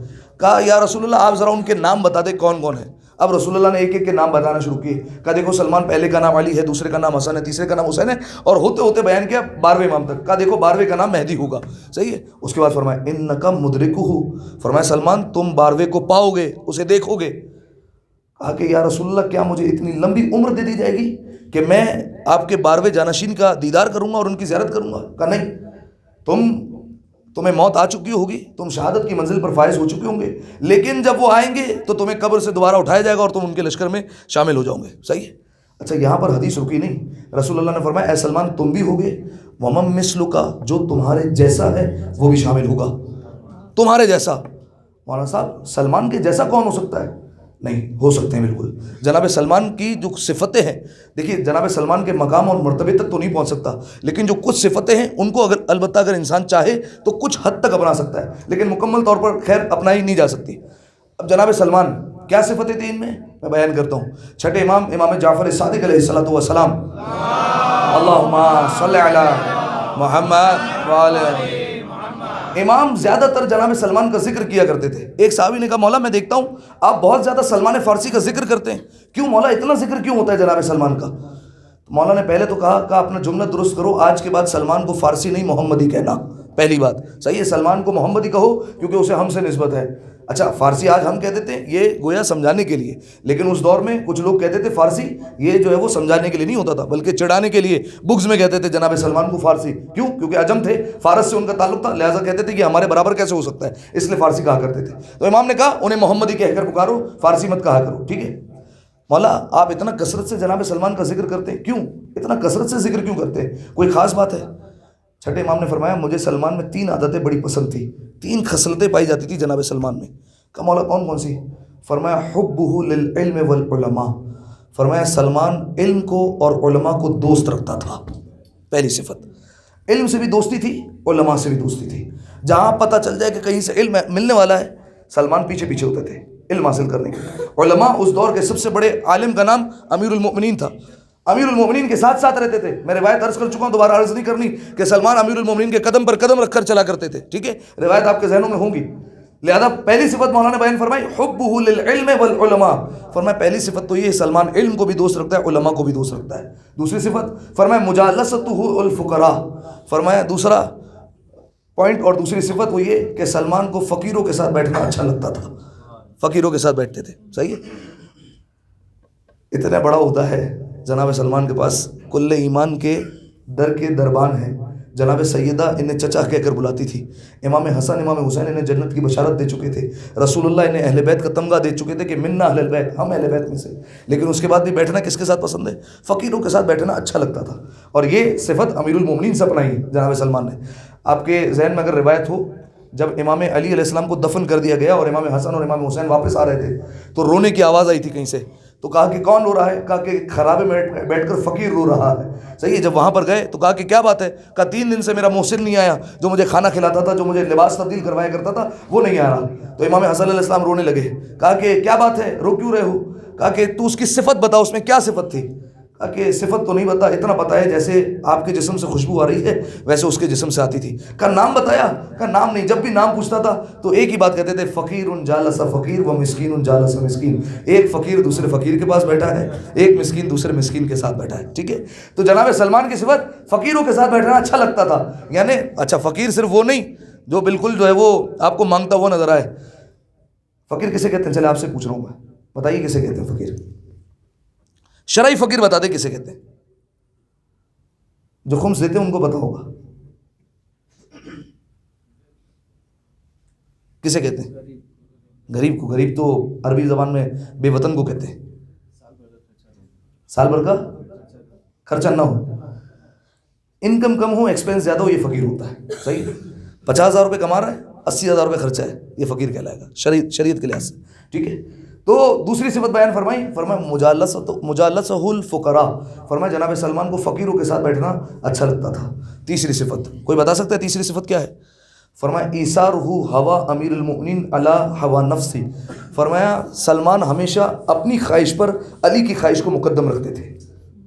کہا یا رسول اللہ آپ ذرا ان کے نام بتا دیں کون کون ہیں. اب رسول اللہ نے ایک ایک کے نام بتانا شروع کیے. کہا دیکھو سلمان پہلے کا نام علی ہے، دوسرے کا نام حسن ہے، تیسرے کا نام حسین ہے، اور ہوتے ہوتے بیان کیا 12ویں امام تک. کہا دیکھو 12ویں کا نام مہدی ہوگا. صحیح ہے. اس کے بعد فرمایا انک مدرکہ، فرمایا سلمان تم 12ویں کو پاؤ گے، اسے دیکھو گے. کہا کہ یا رسول اللہ کیا مجھے اتنی لمبی عمر دے دی جائے گی کہ میں آپ کے 12ویں جانشین کا دیدار کروں گا اور ان کی زیارت کروں گا؟ کہا نہیں، تمہیں موت آ چکی ہوگی، تم شہادت کی منزل پر فائز ہو چکے ہوں گے، لیکن جب وہ آئیں گے تو تمہیں قبر سے دوبارہ اٹھایا جائے گا اور تم ان کے لشکر میں شامل ہو جاؤ گے. صحیح ہے. اچھا یہاں پر حدیث رکی نہیں، رسول اللہ نے فرمایا اے سلمان تم بھی ہوگے، ومن مثلک، جو تمہارے جیسا ہے وہ بھی شامل ہوگا. تمہارے جیسا، مولانا صاحب سلمان کے جیسا کون ہو سکتا ہے؟ نہیں ہو سکتے ہیں بالکل. جناب سلمان کی جو صفتیں ہیں، دیکھیے جناب سلمان کے مقام اور مرتبے تک تو نہیں پہنچ سکتا، لیکن جو کچھ صفتیں ہیں ان کو البتہ اگر انسان چاہے تو کچھ حد تک اپنا سکتا ہے، لیکن مکمل طور پر خیر اپنائی نہیں جا سکتی. اب جناب سلمان کیا صفتیں تھیں ان میں بیان کرتا ہوں. چھٹے امام جعفر صادق علیہ السلام، اللہم صلی علی محمد وعلی امام زیادہ تر جناب سلمان کا ذکر کیا کرتے تھے. ایک صحابی نے کہا مولا میں دیکھتا ہوں آپ بہت زیادہ سلمان فارسی کا ذکر کرتے ہیں، کیوں مولا اتنا ذکر کیوں ہوتا ہے جناب سلمان کا؟ مولا نے پہلے تو کہا اپنا جملہ درست کرو، آج کے بعد سلمان کو فارسی نہیں محمدی کہنا. پہلی بات صحیح ہے، سلمان کو محمدی کہو کیونکہ اسے ہم سے نسبت ہے. اچھا فارسی آج ہم کہہ دیتے ہیں یہ گویا سمجھانے کے لیے، لیکن اس دور میں کچھ لوگ کہتے تھے فارسی، یہ جو ہے وہ سمجھانے کے لیے نہیں ہوتا تھا بلکہ چڑھانے کے لیے، بغض میں کہتے تھے جناب سلمان کو فارسی. کیوں؟ کیونکہ عجم تھے، فارس سے ان کا تعلق تھا، لہٰذا کہتے تھے کہ ہمارے برابر کیسے ہو سکتا ہے، اس لیے فارسی کہا کرتے تھے. تو امام نے کہا انہیں محمدی کہہ کر پکارو، فارسی مت کہا کرو. ٹھیک ہے. مولا آپ اتنا کثرت سے جناب سلمان کا ذکر کرتے ہیں، کیوں اتنا کثرت سے ذکر کیوں کرتے ہیں؟ کوئی خاص بات ہے؟ چھٹے امام نے فرمایا مجھے سلمان میں 3 عادتیں بڑی پسند تھی، 3 خصلتیں پائی جاتی تھی جناب سلمان میں. کہا مولا کون کون سی؟ فرمایا حبہ للعلم والعلماء، فرمایا سلمان علم کو اور علماء کو دوست رکھتا تھا. پہلی صفت، علم سے بھی دوستی تھی، علماء سے بھی دوستی تھی. جہاں پتہ چل جائے کہ کہیں سے علم ملنے والا ہے سلمان پیچھے پیچھے ہوتے تھے علم حاصل کرنے کے. علماء اس دور کے سب سے بڑے عالم کا نام امیر المؤمنین تھا، امیر المؤمنین کے ساتھ ساتھ رہتے تھے. میں روایت عرض کر چکا ہوں، دوبارہ عرض نہیں کرنی کہ سلمان امیر المؤمنین کے قدم پر قدم رکھ کر چلا کرتے تھے. ٹھیک ہے، روایت آپ کے ذہنوں میں ہوں گی. لہذا پہلی صفت مولانا نے بیان فرمائی حبہ للعلم والعلماء، فرمایا پہلی صفت تو یہ سلمان علم کو بھی دوست رکھتا ہے، علماء کو بھی دوست رکھتا ہے. دوسری صفت فرمایا مجالستہ الفقراء، فرمایا دوسرا پوائنٹ اور دوسری صفت وہ یہ کہ سلمان کو فقیروں کے ساتھ بیٹھنا اچھا لگتا تھا، فقیروں کے ساتھ بیٹھتے تھے. صحیح ہے. اتنا بڑا عہدہ ہے جناب سلمان کے پاس، کل ایمان کے در کے دربان ہیں. جناب سیدہ انہیں چچا کہہ کر بلاتی تھی. امام حسن امام حسین انہیں جنت کی بشارت دے چکے تھے. رسول اللہ انہیں اہل بیت کا تمغہ دے چکے تھے کہ منا اہل البیت، ہم اہل بیت میں سے. لیکن اس کے بعد بھی بیٹھنا کس کے ساتھ پسند ہے؟ فقیروں کے ساتھ بیٹھنا اچھا لگتا تھا. اور یہ صفت امیر المومنین سے اپنائی ہے جناب سلمان نے. آپ کے ذہن میں اگر روایت ہو، جب امام علی علیہ السلام کو دفن کر دیا گیا اور امام حسن اور امام حسین واپس آ رہے تھے تو رونے کی آواز آئی تھی کہیں سے. تو کہا کہ کون رو رہا ہے؟ کہا کہ خرابے میں بیٹھ کر فقیر رو رہا ہے. صحیح ہے. جب وہاں پر گئے تو کہا کہ کیا بات ہے؟ کہا 3 دن سے میرا محسن نہیں آیا، جو مجھے کھانا کھلاتا تھا، جو مجھے لباس تبدیل کروایا کرتا تھا، وہ نہیں آ رہا. تو امام حسن علیہ السلام رونے لگے. کہا کہ کیا بات ہے، رو کیوں رہے ہو؟ کہا کہ تو اس کی صفت بتا، اس میں کیا صفت تھی؟ کہا کہ صفت تو نہیں بتا، اتنا پتا ہے جیسے آپ کے جسم سے خوشبو آ رہی ہے ویسے اس کے جسم سے آتی تھی. کہا نام بتایا؟ کہا نام نہیں. جب بھی نام پوچھتا تھا تو ایک ہی بات کہتے تھے فقیر جالس فقیر و مسکین جالس مسکین. ایک فقیر دوسرے فقیر کے پاس بیٹھا ہے، ایک مسکین دوسرے مسکین کے ساتھ بیٹھا ہے. ٹھیک ہے. تو جناب سلمان کی صفت فقیروں کے ساتھ بیٹھنا اچھا لگتا تھا. یعنی اچھا فقیر صرف وہ نہیں جو بالکل جو ہے وہ آپ کو مانگتا ہوا نظر آئے. فقیر کسے کہتے ہیں؟ چلے آپ سے پوچھ رہا ہوں میں، بتائیے کسے کہتے ہیں فقیر؟ شرعی فقیر بتا دے کسے کہتے ہیں؟ جو خمس دیتے ہیں ان کو پتا ہوگا. کسے کہتے ہیں؟ غریب کو. غریب تو عربی زبان میں بے وطن کو کہتے ہیں. سال بھر کا خرچہ نہ ہو، انکم کم ہو، ایکسپینس زیادہ ہو، یہ فقیر ہوتا ہے. صحیح. 50,000 روپے کما رہا ہے 80,000 روپے خرچہ ہے، یہ فقیر کہلائے گا شریعت کے لحاظ سے، ٹھیک ہے۔ تو دوسری صفت بیان فرمایا مجالسہ الفقراء، فرمایا جناب سلمان کو فقیروں کے ساتھ بیٹھنا اچھا لگتا تھا۔ تیسری صفت کوئی بتا سکتا ہے تیسری صفت کیا ہے؟ فرمایا ایثارہ ہوا امیر المؤمنین علی ہوا نفسی، فرمایا سلمان ہمیشہ اپنی خواہش پر علی کی خواہش کو مقدم رکھتے تھے۔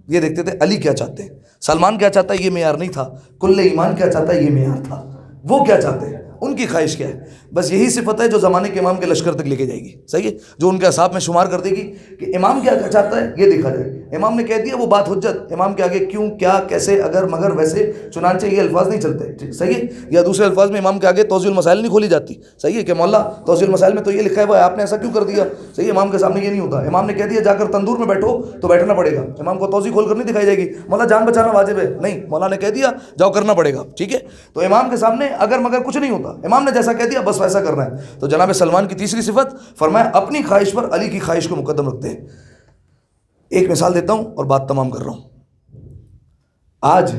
یہ دیکھتے تھے علی کیا چاہتے ہیں، سلمان کیا چاہتا ہے یہ معیار نہیں تھا، کل ایمان کیا چاہتا ہے یہ معیار تھا، وہ کیا چاہتے ہیں، ان کی خواہش کیا ہے۔ بس یہی صفت ہے جو زمانے کے امام کے لشکر تک لے کے جائے گی، صحیح ہے، جو ان کے اصحاب میں شمار کر دے گی کہ امام کیا چاہتا ہے یہ دیکھا جائے۔ امام نے کہہ دیا وہ بات حجت، امام کے آگے کیوں کیا کیسے اگر مگر ویسے، چنانچہ یہ الفاظ نہیں چلتے، صحیح ہے۔ یا دوسرے الفاظ میں امام کے آگے توضیح المسائل نہیں کھولی جاتی، صحیح ہے، کہ مولا توضیح المسائل میں تو یہ لکھا ہے آپ نے ایسا کیوں کر دیا، صحیح ہے، امام کے سامنے یہ نہیں ہوتا۔ امام نے کہہ دیا جا کر تندور میں بیٹھو تو بیٹھنا پڑے گا، امام کو توضیح کھول کر نہیں دکھائی جائے گی مولا جان بچانا واجب ہے، نہیں، مولا نے کہہ دیا جاؤ کرنا پڑے گا، ٹھیک ہے۔ تو امام کے سامنے اگر مگر کچھ نہیں ہوتا، امام نے جیسا کہہ دیا بس ویسا کرنا ہے۔ تو جناب سلمان کی تیسری صفت فرمایا اپنی خواہش پر علی کی خواہش کو مقدم رکھتے ہیں۔ ایک مثال دیتا ہوں اور بات تمام کر رہا ہوں۔ آج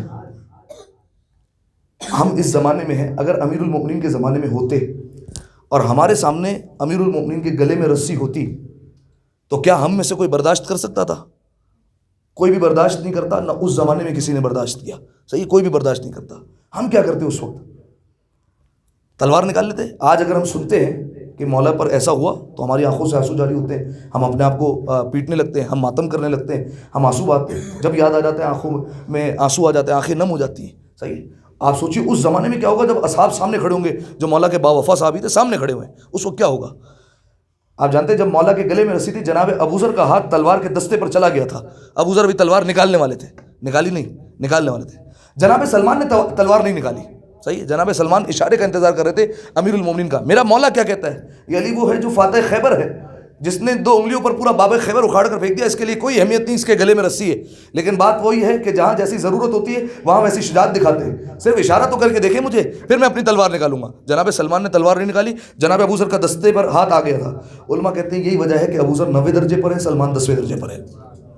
ہم اس زمانے میں ہیں، اگر امیر المؤمنین کے زمانے میں ہوتے اور ہمارے سامنے امیر المؤمنین کے گلے میں رسی ہوتی تو کیا ہم میں سے کوئی برداشت کر سکتا تھا؟ کوئی بھی برداشت نہیں کرتا، نہ اس زمانے میں کسی نے برداشت کیا، صحیح، کوئی بھی برداشت نہیں کرتا۔ ہم کیا کرتے اس وقت؟ تلوار نکال لیتے۔ آج اگر ہم سنتے ہیں کہ مولا پر ایسا ہوا تو ہماری آنکھوں سے آنسو جاری ہوتے ہیں، ہم اپنے آپ کو پیٹنے لگتے ہیں، ہم ماتم کرنے لگتے ہیں، ہم آنسو بہاتے ہیں، جب یاد آ جاتے ہیں آنکھوں میں آنسو آ جاتے ہیں، آنکھیں نم ہو جاتی ہیں، صحیح۔ آپ سوچیے اس زمانے میں کیا ہوگا جب اصحاب سامنے کھڑے ہوں گے، جو مولا کے باوفا صحابی تھے سامنے کھڑے ہوئے ہیں، اس وقت کیا ہوگا؟ آپ جانتے ہیں جب مولا کے گلے میں رسی تھی، جناب ابوذر کا ہاتھ تلوار کے دستے پر چلا گیا تھا، ابوذر بھی تلوار نکالنے والے تھے، نکالی نہیں، نکالنے والے تھے، جناب سلمان نے تلوار نہیں نکالی، صحیح ہے، جناب سلمان اشارے کا انتظار کر رہے تھے امیر المومنین کا، میرا مولا کیا کہتا ہے، یہ علی وہ ہے جو فاتح خیبر ہے، جس نے 2 انگلیوں پر پورا باب خیبر اکھاڑ کر پھینک دیا، اس کے لیے کوئی اہمیت نہیں، اس کے گلے میں رسی ہے، لیکن بات وہی ہے کہ جہاں جیسی ضرورت ہوتی ہے وہاں ویسی شجاعت دکھاتے ہیں، صرف اشارہ تو کر کے دیکھیں مجھے پھر میں اپنی تلوار نکالوں گا۔ جناب سلمان نے تلوار نہیں نکالی، جناب ابوذر کا دستے پر ہاتھ آ گیا تھا۔ علماء کہتے ہیں یہی وجہ ہے کہ ابوذر 90 درجے پر ہے، سلمان 10ویں درجے پر ہے،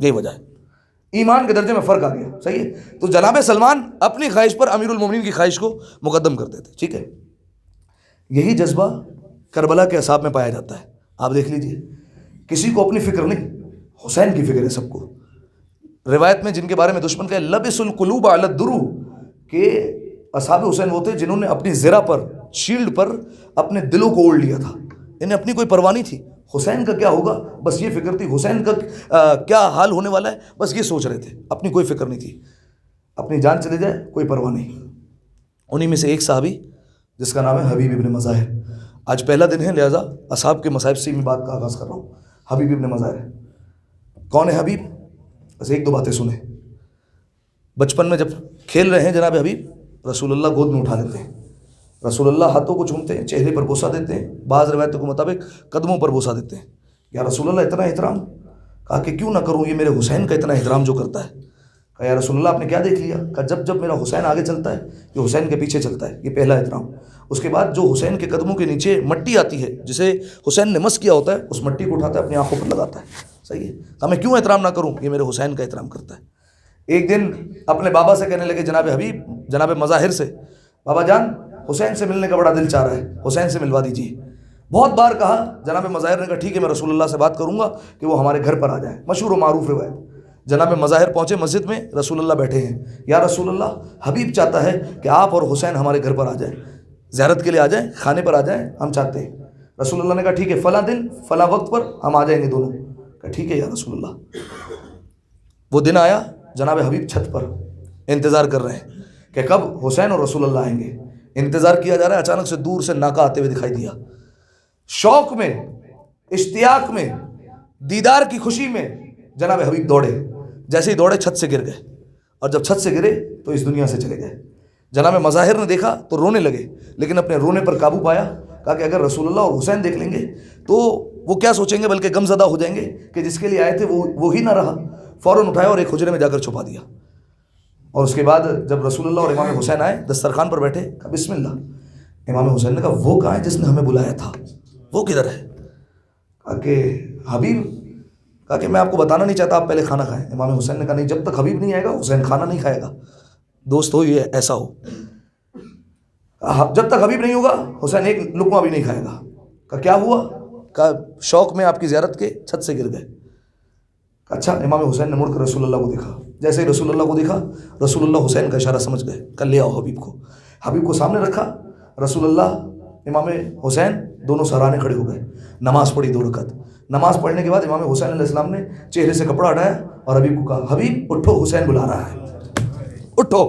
یہی وجہ ہے، ایمان کے درجے میں فرق آ گیا، صحیح ہے۔ تو جناب سلمان اپنی خواہش پر امیر المومنین کی خواہش کو مقدم کرتے تھے، ٹھیک ہے۔ یہی جذبہ کربلا کے اصحاب میں پایا جاتا ہے، آپ دیکھ لیجئے، کسی کو اپنی فکر نہیں، حسین کی فکر ہے سب کو۔ روایت میں جن کے بارے میں دشمن کہے لبس القلوب علی الدرو، کہ اصحاب حسین وہ تھے جنہوں نے اپنی زرہ پر، شیلڈ پر اپنے دلوں کو اوڑھ لیا تھا، انہیں اپنی کوئی پرواہ نہیں تھی، حسین کا کیا ہوگا بس یہ فکر تھی، حسین کا کیا حال ہونے والا ہے بس یہ سوچ رہے تھے، اپنی کوئی فکر نہیں تھی، اپنی جان چلے جائے کوئی پرواہ نہیں۔ انہی میں سے ایک صحابی جس کا نام ہے حبیب ابن مظاہر، آج پہلا دن ہے لہذا اصحاب کے مصائب سے میں بات کا آغاز کر رہا ہوں۔ حبیب ابن مظاہر کون ہے حبیب؟ بس 1-2 باتیں سنیں۔ بچپن میں جب کھیل رہے ہیں جناب حبیب، رسول اللہ گود میں اٹھا لیتے ہیں، رسول اللہ ہاتھوں کو چومتے ہیں، چہرے پر بوسہ دیتے ہیں، بعض روایتوں کے مطابق قدموں پر بوسہ دیتے ہیں۔ یا رسول اللہ اتنا احترام؟ کہا کہ کیوں نہ کروں، یہ میرے حسین کا اتنا احترام جو کرتا ہے۔ کہا یا رسول اللہ آپ نے کیا دیکھ لیا؟ کہا جب جب میرا حسین آگے چلتا ہے یہ حسین کے پیچھے چلتا ہے، یہ پہلا احترام۔ اس کے بعد جو حسین کے قدموں کے نیچے مٹی آتی ہے جسے حسین نے مس کیا ہوتا ہے، اس مٹی کو اٹھاتا ہے اپنی آنکھوں پر لگاتا ہے، صحیح ہے۔ کہا میں کیوں احترام نہ کروں، یہ میرے حسین کا احترام کرتا ہے۔ ایک دن اپنے بابا سے کہنے لگے جناب حبیب، جناب مظاہر سے، بابا جان حسین سے ملنے کا بڑا دل چاہ رہا ہے، حسین سے ملوا دیجیے۔ بہت بار کہا، جناب مظاہر نے کہا ٹھیک ہے میں رسول اللہ سے بات کروں گا کہ وہ ہمارے گھر پر آ جائیں، مشہور و معروف روایت۔ جناب مظاہر پہنچے مسجد میں، رسول اللہ بیٹھے ہیں، یا رسول اللہ حبیب چاہتا ہے کہ آپ اور حسین ہمارے گھر پر آ جائیں، زیارت کے لیے آ جائیں، کھانے پر آ جائیں، ہم چاہتے ہیں۔ رسول اللہ نے کہا ٹھیک ہے فلاں دن فلاں وقت پر ہم آ جائیں گے دونوں۔ کہا ٹھیک ہے یا رسول اللہ۔ وہ دن آیا، جناب حبیب چھت پر انتظار کر رہے ہیں کہ کب حسین اور رسول اللہ آئیں گے، انتظار کیا جا رہا ہے۔ اچانک سے دور سے ناکا آتے ہوئے دکھائی دیا، شوق میں، اشتیاق میں، دیدار کی خوشی میں جناب حبیب دوڑے، جیسے ہی دوڑے چھت سے گر گئے، اور جب چھت سے گرے تو اس دنیا سے چلے گئے۔ جناب مظاہر نے دیکھا تو رونے لگے، لیکن اپنے رونے پر قابو پایا، کہا کہ اگر رسول اللہ اور حسین دیکھ لیں گے تو وہ کیا سوچیں گے، بلکہ غم زدہ ہو جائیں گے کہ جس کے لیے آئے تھے وہ ہی نہ رہا۔ فوراً اٹھایا اور ایک حجرے میں جا کر چھپا دیا، اور اس کے بعد جب رسول اللہ اور امام حسین آئے دسترخوان پر بیٹھے، کہا بسم اللہ۔ امام حسین نے کہا وہ کہاں ہے جس نے ہمیں بلایا تھا، وہ کدھر ہے؟ کہا کہ حبیب، کہا کہ میں آپ کو بتانا نہیں چاہتا، آپ پہلے کھانا کھائیں۔ امام حسین نے کہا نہیں، جب تک حبیب نہیں آئے گا حسین کھانا نہیں کھائے گا، دوست ہو یہ ایسا ہو۔ جب تک حبیب نہیں ہوگا حسین ایک لقمہ بھی نہیں کھائے گا. کہ کیا ہوا؟ کہ شوق میں آپ کی زیارت کے چھت سے گر گئے. اچھا. امام حسین نے مڑ کر رسول اللہ کو دیکھا. جیسے ہی رسول اللہ کو دیکھا, رسول اللہ حسین کا اشارہ سمجھ گئے کہ لے آؤ حبیب کو. حبیب کو سامنے رکھا. رسول اللہ امام حسین دونوں سرانے کھڑے ہو گئے. نماز پڑھی 2 رکعت. نماز پڑھنے کے بعد امام حسین علیہ السلام نے چہرے سے کپڑا ہٹایا اور حبیب کو کہا, حبیب اٹھو, حسین بلا رہا ہے, اٹھو,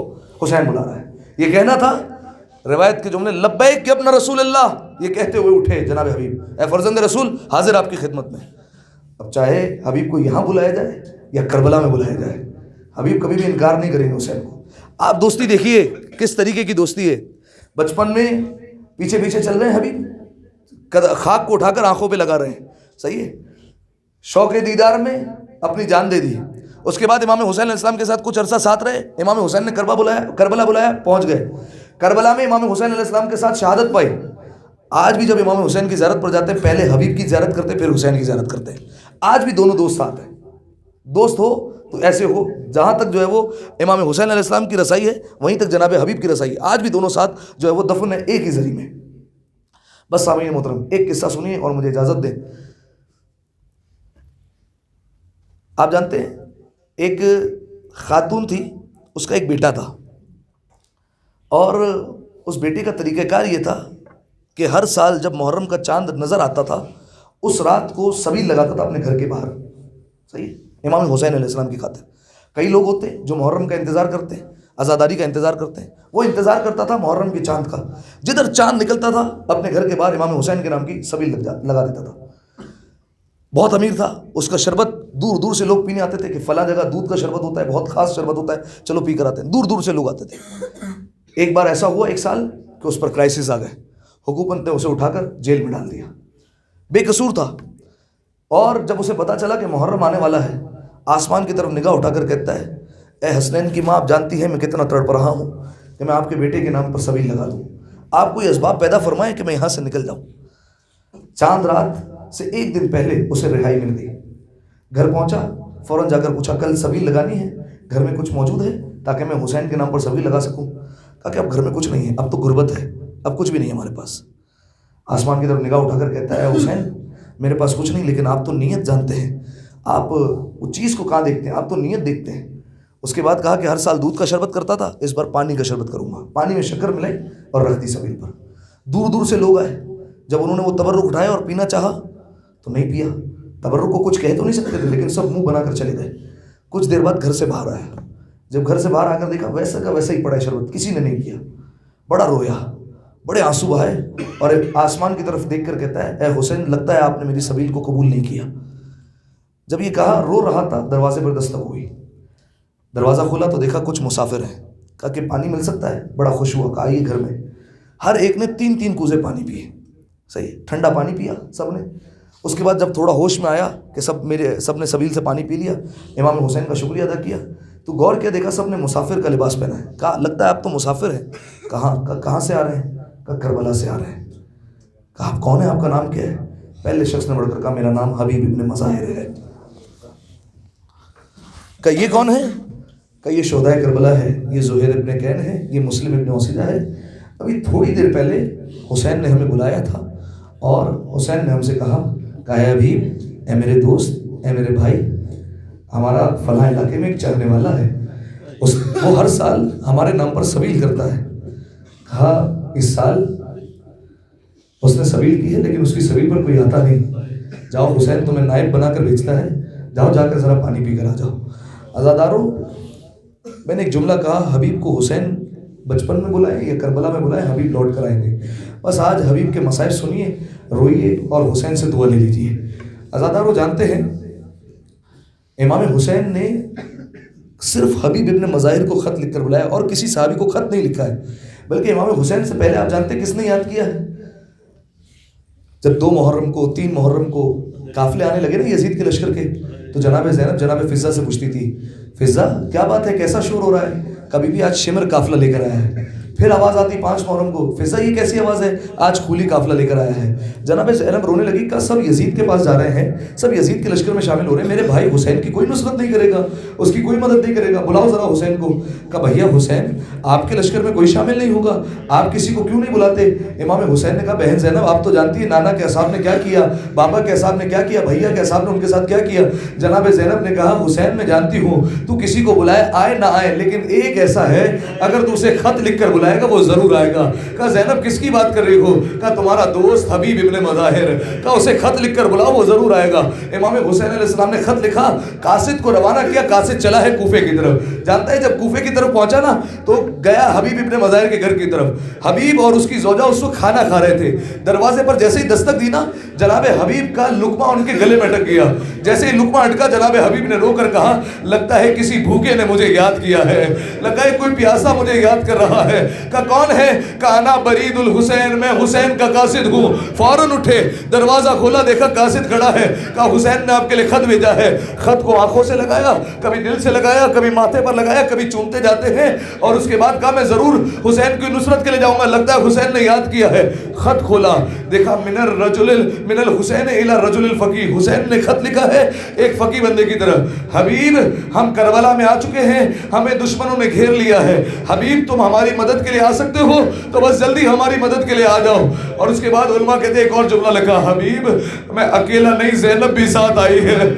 حسین بلا رہا ہے. یہ کہنا تھا. روایت کے جملے لبیک یا ابن رسول اللہ, یہ کہتے ہوئے اٹھے جناب حبیب, اے فرزند رسول حاضر آپ کی خدمت میں. اب چاہے حبیب کو یہاں بلایا جائے یا کربلا میں بلایا جائے, حبیب کبھی بھی انکار نہیں کریں گے حسین کو. آپ دوستی دیکھیے کس طریقے کی دوستی ہے. بچپن میں پیچھے پیچھے چل رہے ہیں حبیب, خاک کو اٹھا کر آنکھوں پہ لگا رہے ہیں, صحیح ہے. شوق دیدار میں اپنی جان دے دی. اس کے بعد امام حسین علیہ السلام کے ساتھ کچھ عرصہ ساتھ رہے. امام حسین نے کربلا بلایا, پہنچ گئے. کربلا میں امام حسین علیہ السلام کے ساتھ شہادت پائی. آج بھی جب امام حسین کی زیارت پر جاتے ہیں پہلے حبیب کی زیارت کرتے پھر حسین کی زیارت کرتے ہیں. آج بھی دونوں دوست ساتھ ہیں. دوست ہو تو ایسے ہو, جہاں تک جو ہے وہ امام حسین علیہ السلام کی رسائی ہے وہیں تک جناب حبیب کی رسائی ہے. آج بھی دونوں ساتھ جو ہے وہ دفن ہے ایک ہی ذریعے میں. بس سامعین محترم ایک قصہ سنیے اور مجھے اجازت دیں. آپ جانتے ہیں ایک خاتون تھی, اس کا ایک بیٹا تھا, اور اس بیٹے کا طریقہ کار یہ تھا کہ ہر سال جب محرم کا چاند نظر آتا تھا اس رات کو سبیل لگاتا تھا اپنے گھر کے باہر, صحیح ہے, امام حسین علیہ السلام کی خاطر. کئی لوگ ہوتے ہیں جو محرم کا انتظار کرتے ہیں, عزاداری کا انتظار کرتے ہیں. وہ انتظار کرتا تھا محرم کے چاند کا. جدھر چاند نکلتا تھا اپنے گھر کے باہر امام حسین کے نام کی سبیل لگا دیتا تھا. بہت امیر تھا, اس کا شربت دور دور سے لوگ پینے آتے تھے کہ فلاں جگہ دودھ کا شربت ہوتا ہے, بہت خاص شربت ہوتا ہے, چلو پی کر آتے ہیں. دور دور سے لوگ آتے تھے. ایک بار ایسا ہوا ایک سال کہ اس پر کرائسس آ گئے. حکومت نے اسے اٹھا کر جیل میں ڈال دیا. بے قصور تھا. اور جب اسے پتا چلا کہ محرم آنے والا ہے, آسمان کی طرف نگاہ اٹھا کر کہتا ہے, اے حسنین کی ماں, آپ جانتی ہیں میں کتنا تڑپ رہا ہوں کہ میں آپ کے بیٹے کے نام پر سبیل لگا دوں. آپ کوئی اسباب پیدا فرمائیں کہ میں یہاں سے نکل جاؤں. چاند رات سے ایک دن پہلے اسے رہائی مل گئی. گھر پہنچا, فوراً جا کر پوچھا کل سبیل لگانی ہے, گھر میں کچھ موجود ہے تاکہ میں حسین کے نام پر سبیل لگا سکوں. کہا کہ اب گھر میں کچھ نہیں ہے, اب تو غربت ہے, اب کچھ بھی نہیں ہے ہمارے پاس. آسمان کی طرف نگاہ اٹھا کر کہتا ہے, حسین میرے پاس کچھ نہیں, لیکن آپ تو نیت جانتے ہیں, آپ اس چیز کو کہاں دیکھتے ہیں, آپ تو نیت دیکھتے ہیں. اس کے بعد کہا کہ ہر سال دودھ کا شربت کرتا تھا, اس بار پانی کا شربت کروں گا. پانی میں شکر ملائی اور رکھ دی سبیل پر. دور دور سے لوگ آئے. جب انہوں نے وہ تبرک اٹھایا اور پینا چاہا تو نہیں پیا. تبرک کو کچھ کہہ تو نہیں سکتے تھے, لیکن سب منہ بنا کر چلے گئے. کچھ دیر بعد گھر سے باہر آیا. جب گھر سے باہر آ کر دیکھا ویسا کا ویسا ہی پڑا ہے شربت, کسی نے نہیں پیا. بڑا رویا, بڑے آنسو بہائے اور آسمان کی طرف دیکھ کر کہتا ہے, اے حسین لگتا ہے آپ نے میری سبیل کو قبول نہیں کیا. جب یہ کہا رو رہا تھا, دروازے پر دستک ہوئی. دروازہ کھولا تو دیکھا کچھ مسافر ہیں. کہا کہ پانی مل سکتا ہے؟ بڑا خوش ہوا. کہا آئیے گھر میں. ہر ایک نے 3 کوزے پانی پیے, صحیح, ٹھنڈا پانی پیا سب نے. اس کے بعد جب تھوڑا ہوش میں آیا کہ سب نے سبیل سے پانی پی لیا, امام حسین کا شکریہ ادا کیا تو غور کیا دیکھا سب نے مسافر کا لباس پہنا ہے. کہا لگتا ہے آپ تو مسافر ہیں. کہاں سے آ رہے ہیں؟ کہا کربلا سے آ رہے ہیں. کہا آپ کون ہیں, آپ کا نام کیا ہے؟ پہلے شخص نے بڑھ کر کہا میرا نام حبیب ابن مظاہر ہے. کہا یہ کون ہے؟ کہا یہ شہدائے کربلا ہے, یہ زہیر ابن کین ہے, یہ مسلم ابن عصیدہ ہے. ابھی تھوڑی دیر پہلے حسین نے ہمیں بلایا تھا اور حسین نے ہم سے کہا اے حبیب, اے میرے دوست, اے میرے بھائی, ہمارا فلاں علاقے میں ایک چلنے والا ہے, وہ ہر سال ہمارے نام پر سبیل کرتا ہے. کہا اس سال اس نے سبیل کی ہے لیکن اس کی سبیل پر کوئی آتا نہیں. جاؤ حسین تمہیں نائب بنا کر بھیجتا ہے, جاؤ جا کر ذرا پانی پی کر آ جاؤ. عزاداروں, میں نے ایک جملہ کہا, حبیب کو حسین بچپن میں بلائیں یا کربلا میں بلائیں, حبیب لوٹ کر آئیں گے. بس آج حبیب کے مصائب سنیے, روئیے اور حسین سے دعا لے لیجیے. عزاداروں جانتے ہیں امام حسین نے صرف حبیب ابن مظاہر کو خط لکھ کر بلایا اور کسی صحابی کو خط نہیں لکھا ہے, بلکہ امام حسین سے پہلے آپ جانتے ہیں کس نے یاد کیا ہے؟ جب 2 محرم کو 3 محرم کو قافلے آنے لگے نا یزید کے لشکر کے, تو جناب زینب جناب فضہ سے پوچھتی تھی, فضہ کیا بات ہے, کیسا شور ہو رہا ہے؟ کبھی بھی آج شمر قافلہ لے کر آیا ہے. پھر آواز آتی 5 محرم کو، فضا یہ کیسی آواز ہے؟ آج خولی قافلہ لے کر آیا ہے۔ جناب زینب رونے لگی، کہا سب یزید کے پاس جا رہے ہیں، سب یزید کے لشکر میں شامل ہو رہے ہیں، میرے بھائی حسین کی کوئی نصرت نہیں کرے گا، اس کی کوئی مدد نہیں کرے گا، بلاؤ ذرا حسین کو۔ کہا بھیا حسین آپ کے لشکر میں کوئی شامل نہیں ہوگا، آپ کسی کو کیوں نہیں بلاتے؟ امام حسین نے کہا بہن زینب آپ تو جانتی ہیں نانا کے اصحاب نے کیا کیا، بابا کے اصحاب نے کیا کیا، بھیا کے اصحاب نے ان کے ساتھ کیا کیا۔ جناب زینب نے کہا حسین میں جانتی ہوں تو کسی کو بلائے آئے نہ آئے، لیکن ایک ایسا ہے اگر تو اسے خط لکھ کر بلائے گا وہ ضرور آئے گا۔ کہا زینب کس کی بات کر رہی ہو؟ کہا تمہارا دوست حبیب ابن مظاہر، کہا اسے خط لکھ کر بلاؤ وہ ضرور آئے گا۔ امام حسین علیہ السلام نے خط لکھا، قاصد کو روانہ کیا، قاصد چلا ہے کوفے کی طرف۔ جانتا ہے جب کوفے کی طرف پہنچا نا تو گیا حبیب ابن مظاہر کے گھر کی طرف۔ حبیب اور اس کی زوجہ اس وقت کھانا کھا رہے تھے، دروازے پر جیسے ہی دستک دی نا جناب حبیب کا لقمہ ان کے گلے میں اٹک گیا۔ جیسے ہی لقمہ اٹکا جناب حبیب نے رو کر کہا لگتا ہے کسی بھوکے نے مجھے یاد کیا ہے، لگا ہے کوئی پیاسا مجھے یاد کر رہا ہے۔ کہا کون ہے؟ کہا انا برید الحسین، میں حسین کا قاصد ہوں۔ فوراً اٹھے، دروازہ کھولا، دیکھا قاصد کھڑا ہے۔ کہا حسین نے آپ کے لیے خط بھیجا ہے۔ خط کو آنکھوں سے لگایا، کبھی دل سے لگایا، کبھی ماتھے پر لگایا، کبھی چومتے جاتے ہیں، اور اس کے بعد کہا میں ضرور حسین کی نصرت کے لیے جاؤں گا، لگتا ہے حسین نے یاد کیا ہے۔ خط کھولا، دیکھا من الحسین الی الرجل الفقیہ، حسین نے خط لکھا ہے ایک فقی بندے کی طرف۔ حبیب ہم کربلا میں آ چکے ہیں، ہمیں دشمنوں نے گھیر لیا ہے، حبیب تم ہماری مدد کے لیے آ سکتے ہو تو بس جلدی ہماری مدد کے لیے آ جاؤ۔ اور اس کے بعد علماء کہتے ہیں ایک اور جملہ لکھا، حبیب میں اکیلا نہیں زینب بھی ساتھ آئی ہے۔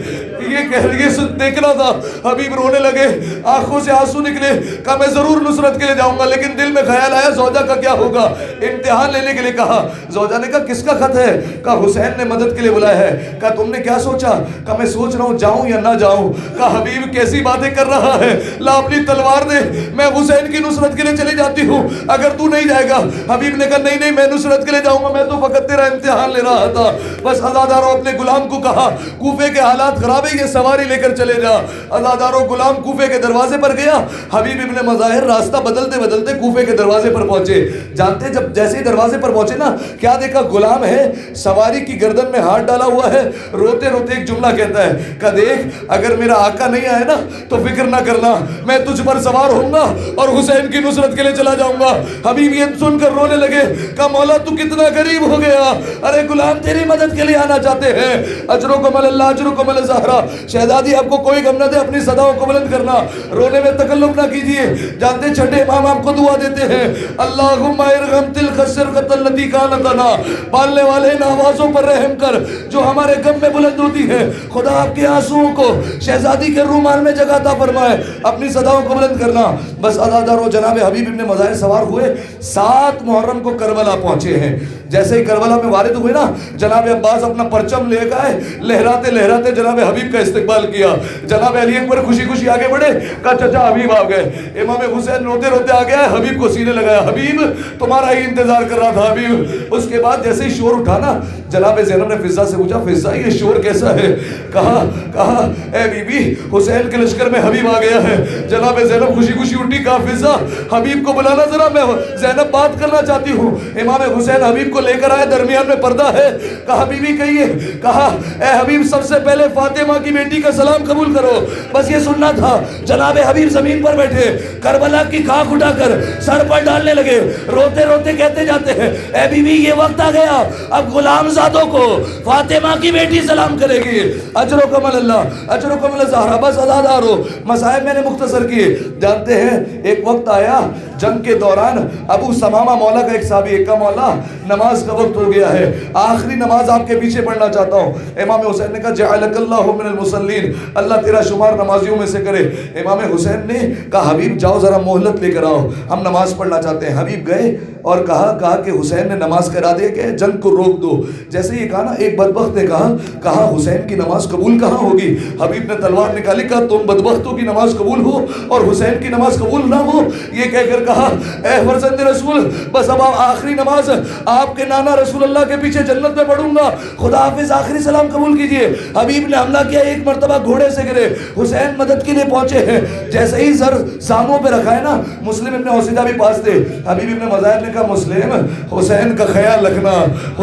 یہ کہہ رہی ہے دیکھنا تھا۔ حبیب رونے لگے، آنکھوں سے آنسو نکلے، کہا میں ضرور نصرت کے لیے جاؤں گا، لیکن دل میں خیال آیا زوجہ کا کیا ہوگا، امتحان لینے کے لیے کہا۔ زوجہ نے کہا کس کا خط ہے؟ کہا حسین نے مدد کے لیے بلایا ہے۔ کہا تم نے کیا سوچا؟ کہا میں سوچ رہا ہوں جاؤں یا نہ جاؤں۔ کہا حبیب کیسی باتیں کر رہا ہے، لا اپنی تلوار دے، میں حسین کی نصرت کے لیے چلی جاتی ہوں اگر تو نہیں جائے گا۔ حبیب نے کہا نہیں نہیں میں نصرت کے لیے جاؤں گا، میں تو فقط تیرا امتحان لے رہا تھا۔ بس عزاداروں اپنے غلام کو کہا کوفے کے حالات خراب ہے، یہ سواری لے کر چلے جا۔ عزاداروں غلام کوفے کے دروازے پر گیا۔ حبیب ابن مظاہر راستہ بدلتے بدلتے کوفے کے دروازے پر پہنچے۔ جانتے جب جیسے ہی دروازے پر پہنچے نا کیا دیکھا؟ غلام ہے، سواری کی گردن میں ہاتھ ڈالا ہوا ہے، روتے روتے ایک جملہ کہتا ہے کہ دیکھ اگر میرا آقا نہیں آئے نا تو فکر نہ کرنا، میں تجھ پر سوار ہوں گا اور حسین کی نصرت کے لیے چلا جاؤں گا۔ حبیب یہ سن کر رونے لگے، کہا مولا تو کتنا غریب ہو گیا، ارے غلام تیری مدد کے لیے آنا چاہتے ہیں۔ اجرکم اللہ اجرکم الزہرا، شہزادی آپ کو کوئی غم نہ دے، اپنی صداؤں کو بلند کرنا، رونے میں تکلف نہ کیجیے۔ جانتے چھٹے امام آپ کو دعا دیتے ہیں، اللہم ارحم تلک الشرقۃ التی کانت لنا، پالنے والے ان آوازوں پر رحم کر جو ہمارے غم میں بلند ہوتی ہے، خدا آپ کے آنسوؤں کو شہزادی کے رومال میں جگہ عطا فرمائے، اپنی صداؤں کو بلند کرنا۔ بس عزاداروں جناب حبیب ابن مظاہر سوار ہوئے، 7 محرم کو کربلا پہنچے ہیں۔ جیسے ہی کربلا میں وارد ہوئے نا جناب عباس اپنا پرچم لے گئے، لہراتے لہراتے جناب حبیب کا استقبال کیا۔ جناب علی اکبر خوشی خوشی آگے بڑھے، کہا چچا حبیب آ گئے۔ امام حسین روتے روتے آ گیا، حبیب کو سینے لگایا، حبیب تمہارا ہی انتظار کر رہا تھا حبیب۔ اس کے بعد جیسے ہی شور اٹھا نا جناب زینب نے فضا سے پوچھا فضا یہ شور کیسا ہے؟ کہا اے بی بی حسین کے لشکر میں حبیب آ گیا ہے۔ جناب زینب خوشی خوشی اٹھی، کہا فضا حبیب کو بلانا ذرا، میں زینب بات کرنا چاہتی ہوں۔ امام حسین حبیب کو لے کر آئے، درمیان میں پردہ ہے۔ کہا حبیبی کہیے، کہا اے حبیب سب سے پہلے فاطمہ کی بیٹی کا سلام قبول کرو، بس یہ سننا تھا۔ جناب حبیب زمین پر بیٹھے، کربلا کی خاک اٹھا کر سر پر ڈالنے لگے، روتے روتے کہتے جاتے ہیں اے بی بی یہ وقت آ گیا اب غلام زادوں کو فاطمہ کی بیٹی سلام کرے گی، اجرکم اللہ اجرکم الزہرا۔ بس عزادارو مصائب میں نے مختصر کیے۔ جانتے ہیں ایک وقت آیا جنگ کے دوران، ابو سمامہ مولا کا ایک صحابی، ایک کا مولا نماز کا وقت ہو گیا ہے، آخری نماز آپ کے پیچھے پڑھنا چاہتا ہوں۔ امام حسین نے کہا جعلک اللہ من المصلین، اللہ تیرا شمار نمازیوں میں سے کرے۔ امام حسین نے کہا حبیب جاؤ ذرا مہلت لے کر آؤ، ہم نماز پڑھنا چاہتے ہیں۔ حبیب گئے اور کہا کہ حسین نے نماز کرا دیا کہ جنگ کو روک دو۔ جیسے یہ کہا نا ایک بدبخت نے کہا حسین کی نماز قبول کہاں ہوگی؟ حبیب نے تلوار نکالی، کہا تم بدبختوں کی نماز قبول ہو اور حسین کی نماز قبول نہ ہو؟ یہ کہہ کر کہا اے فرزند رسول بس اب آخری نماز آپ کے نانا رسول اللہ کے پیچھے جنت میں پڑھوں گا، خدا حافظ، آخری سلام قبول کیجئے۔ حبیب نے حملہ کیا، ایک مرتبہ گھوڑے سے گرے، حسین مدد کے لیے پہنچے ہیں، جیسے ہی سر ساموں پہ رکھا ہے نا، مسلم ابن حسیدہ بھی پاس تھے، حبیب ابن مظاہر نے کہا مسلم حسین کا خیال رکھنا،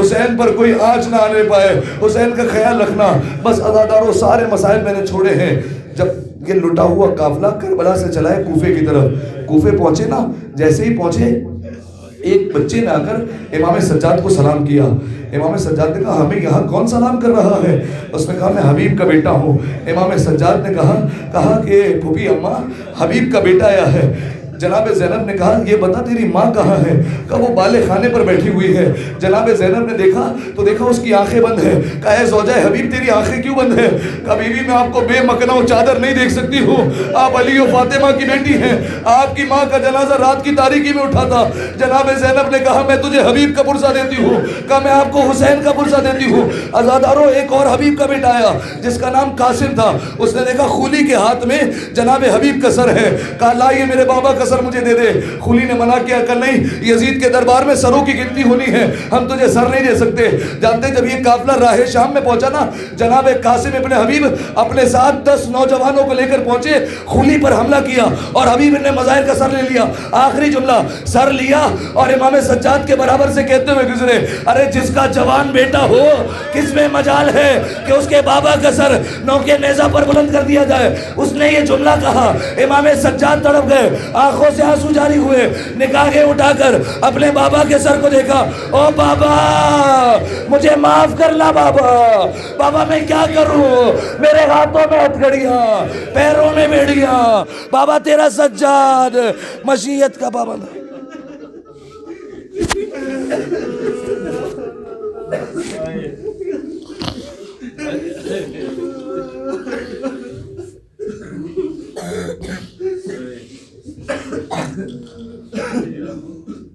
حسین پر کوئی آنچ نہ آنے پائے، حسین کا خیال رکھنا۔ بس عزاداروں سارے مسائل میں نے چھوڑے ہیں۔ جب یہ لٹا ہوا قافلہ کربلا سے چلا ہے کوفے کی طرف، کوفے پہنچے نا، جیسے ہی پہنچے ایک بچے نے آ کر امام سجاد کو سلام کیا. امام سجاد نے کہا ہمیں یہاں کون سلام کر رہا ہے؟ اس نے کہا میں حبیب کا بیٹا ہوں. امام سجاد نے کہا کہ پھوپھی اماں حبیب کا بیٹا آیا ہے. جناب زینب نے کہا یہ بتا تیری ماں کہاں ہے؟ کہا وہ بالے خانے پر بیٹھی ہوئی ہے. جناب زینب نے دیکھا تو دیکھا اس کی آنکھیں بند ہیں. کہا اے زوجہ حبیب تیری آنکھیں کیوں بند ہیں؟ کہا بیوی میں آپ کو بے مکنہ و چادر نہیں دیکھ سکتی ہوں. آپ علی و فاطمہ کی بیٹی ہیں. آپ کی ماں کا جنازہ رات کی تاریکی میں اٹھا تھا. جناب زینب نے کہا میں تجھے حبیب کا پرسہ دیتی ہوں. کہا میں آپ کو حسین کا پرسہ دیتی ہوں. عزاداروں ایک اور حبیب کا بیٹا آیا جس کا نام قاسم تھا. اس نے دیکھا خولی کے ہاتھ میں جناب حبیب کا سر ہے. کہا لا یہ میرے بابا کا سر مجھے دے دے. خولی نے منع کیا کہ نہیں یزید کے دربار میں سروں کی گنتی ہونی ہے, ہم تجھے سر نہیں دے سکتے. جانتے جب یہ قافلہ راہ شام میں پہنچا نا, جناب قاسم ابن حبیب اپنے ساتھ 10 نوجوانوں کو لے کر پہنچے, خولی پر حملہ کیا اور حبیب نے مظاہر کا سر لے لیا. آخری جملہ سر لیا اور امام سجاد کے برابر سے کہتے ہوئے گزرے ارے جس کا جوان بیٹا ہو کس میں مجال ہے کہ اس کے بابا کا سر نوکے نیزہ پر بلند کر دیا جائے. اس نے یہ جملہ کہا, امام سجاد تڑپ گئے, آنکھوں سے آنسو جاری ہوئے, نگاہیں اٹھا کر اپنے بابا کے سر کو دیکھا. او بابا مجھے معاف کرنا بابا, بابا میں کیا کروں, میرے ہاتھوں میں ہتھکڑیاں پیروں میں بیڑیاں, بابا تیرا سجاد مشیت کا پابند ہے.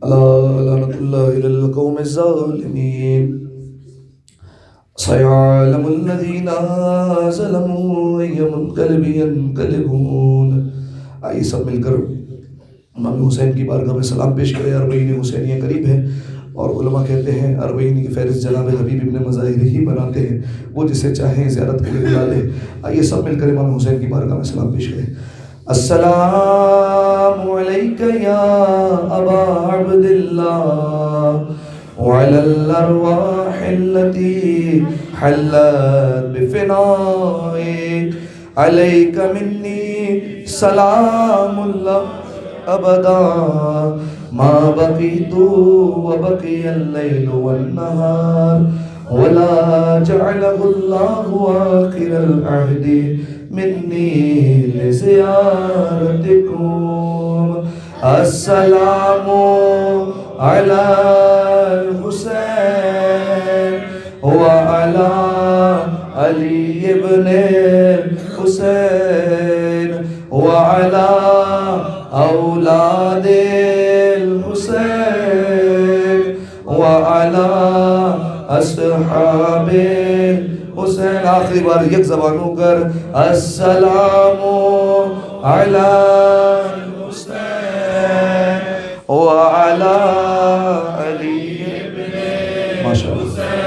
لعنت اللہ علی القوم الظالمین. سيعلم الذين ظلموا أي منقلب ينقلبون. آئیے سب مل کر امام حسین کی بارگاہ میں سلام پیش کریں. اربعین حسینیہ قریب ہے اور علماء کہتے ہیں اربعین کی فہرست جناب حبیب ابن مظاہر ہی بناتے ہیں, وہ جسے چاہیں زیارت کے لیے بلا لے. آئیے سب مل کر امام حسین کی بارگاہ میں سلام پیش کریں. السلام علیک یا ابا عبداللہ وعلى الأرواح التي حلت بفنائك عليك مني سلام الله أبدا ما بقيت وبقي الليل والنهار ولا جعله الله آخر العهد مني لزيارتكم. السلام على الحسين وعلى علي بن الحسين وعلى أولاد الحسين وعلى أصحاب الحسين. آخری بار یک زبان ہو کر السلام على الحسين وعلى علي بن الحسين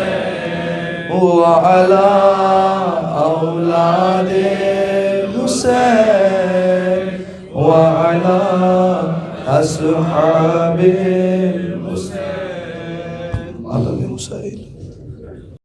وعلى أولاد الحسين وعلى أصحاب الحسين.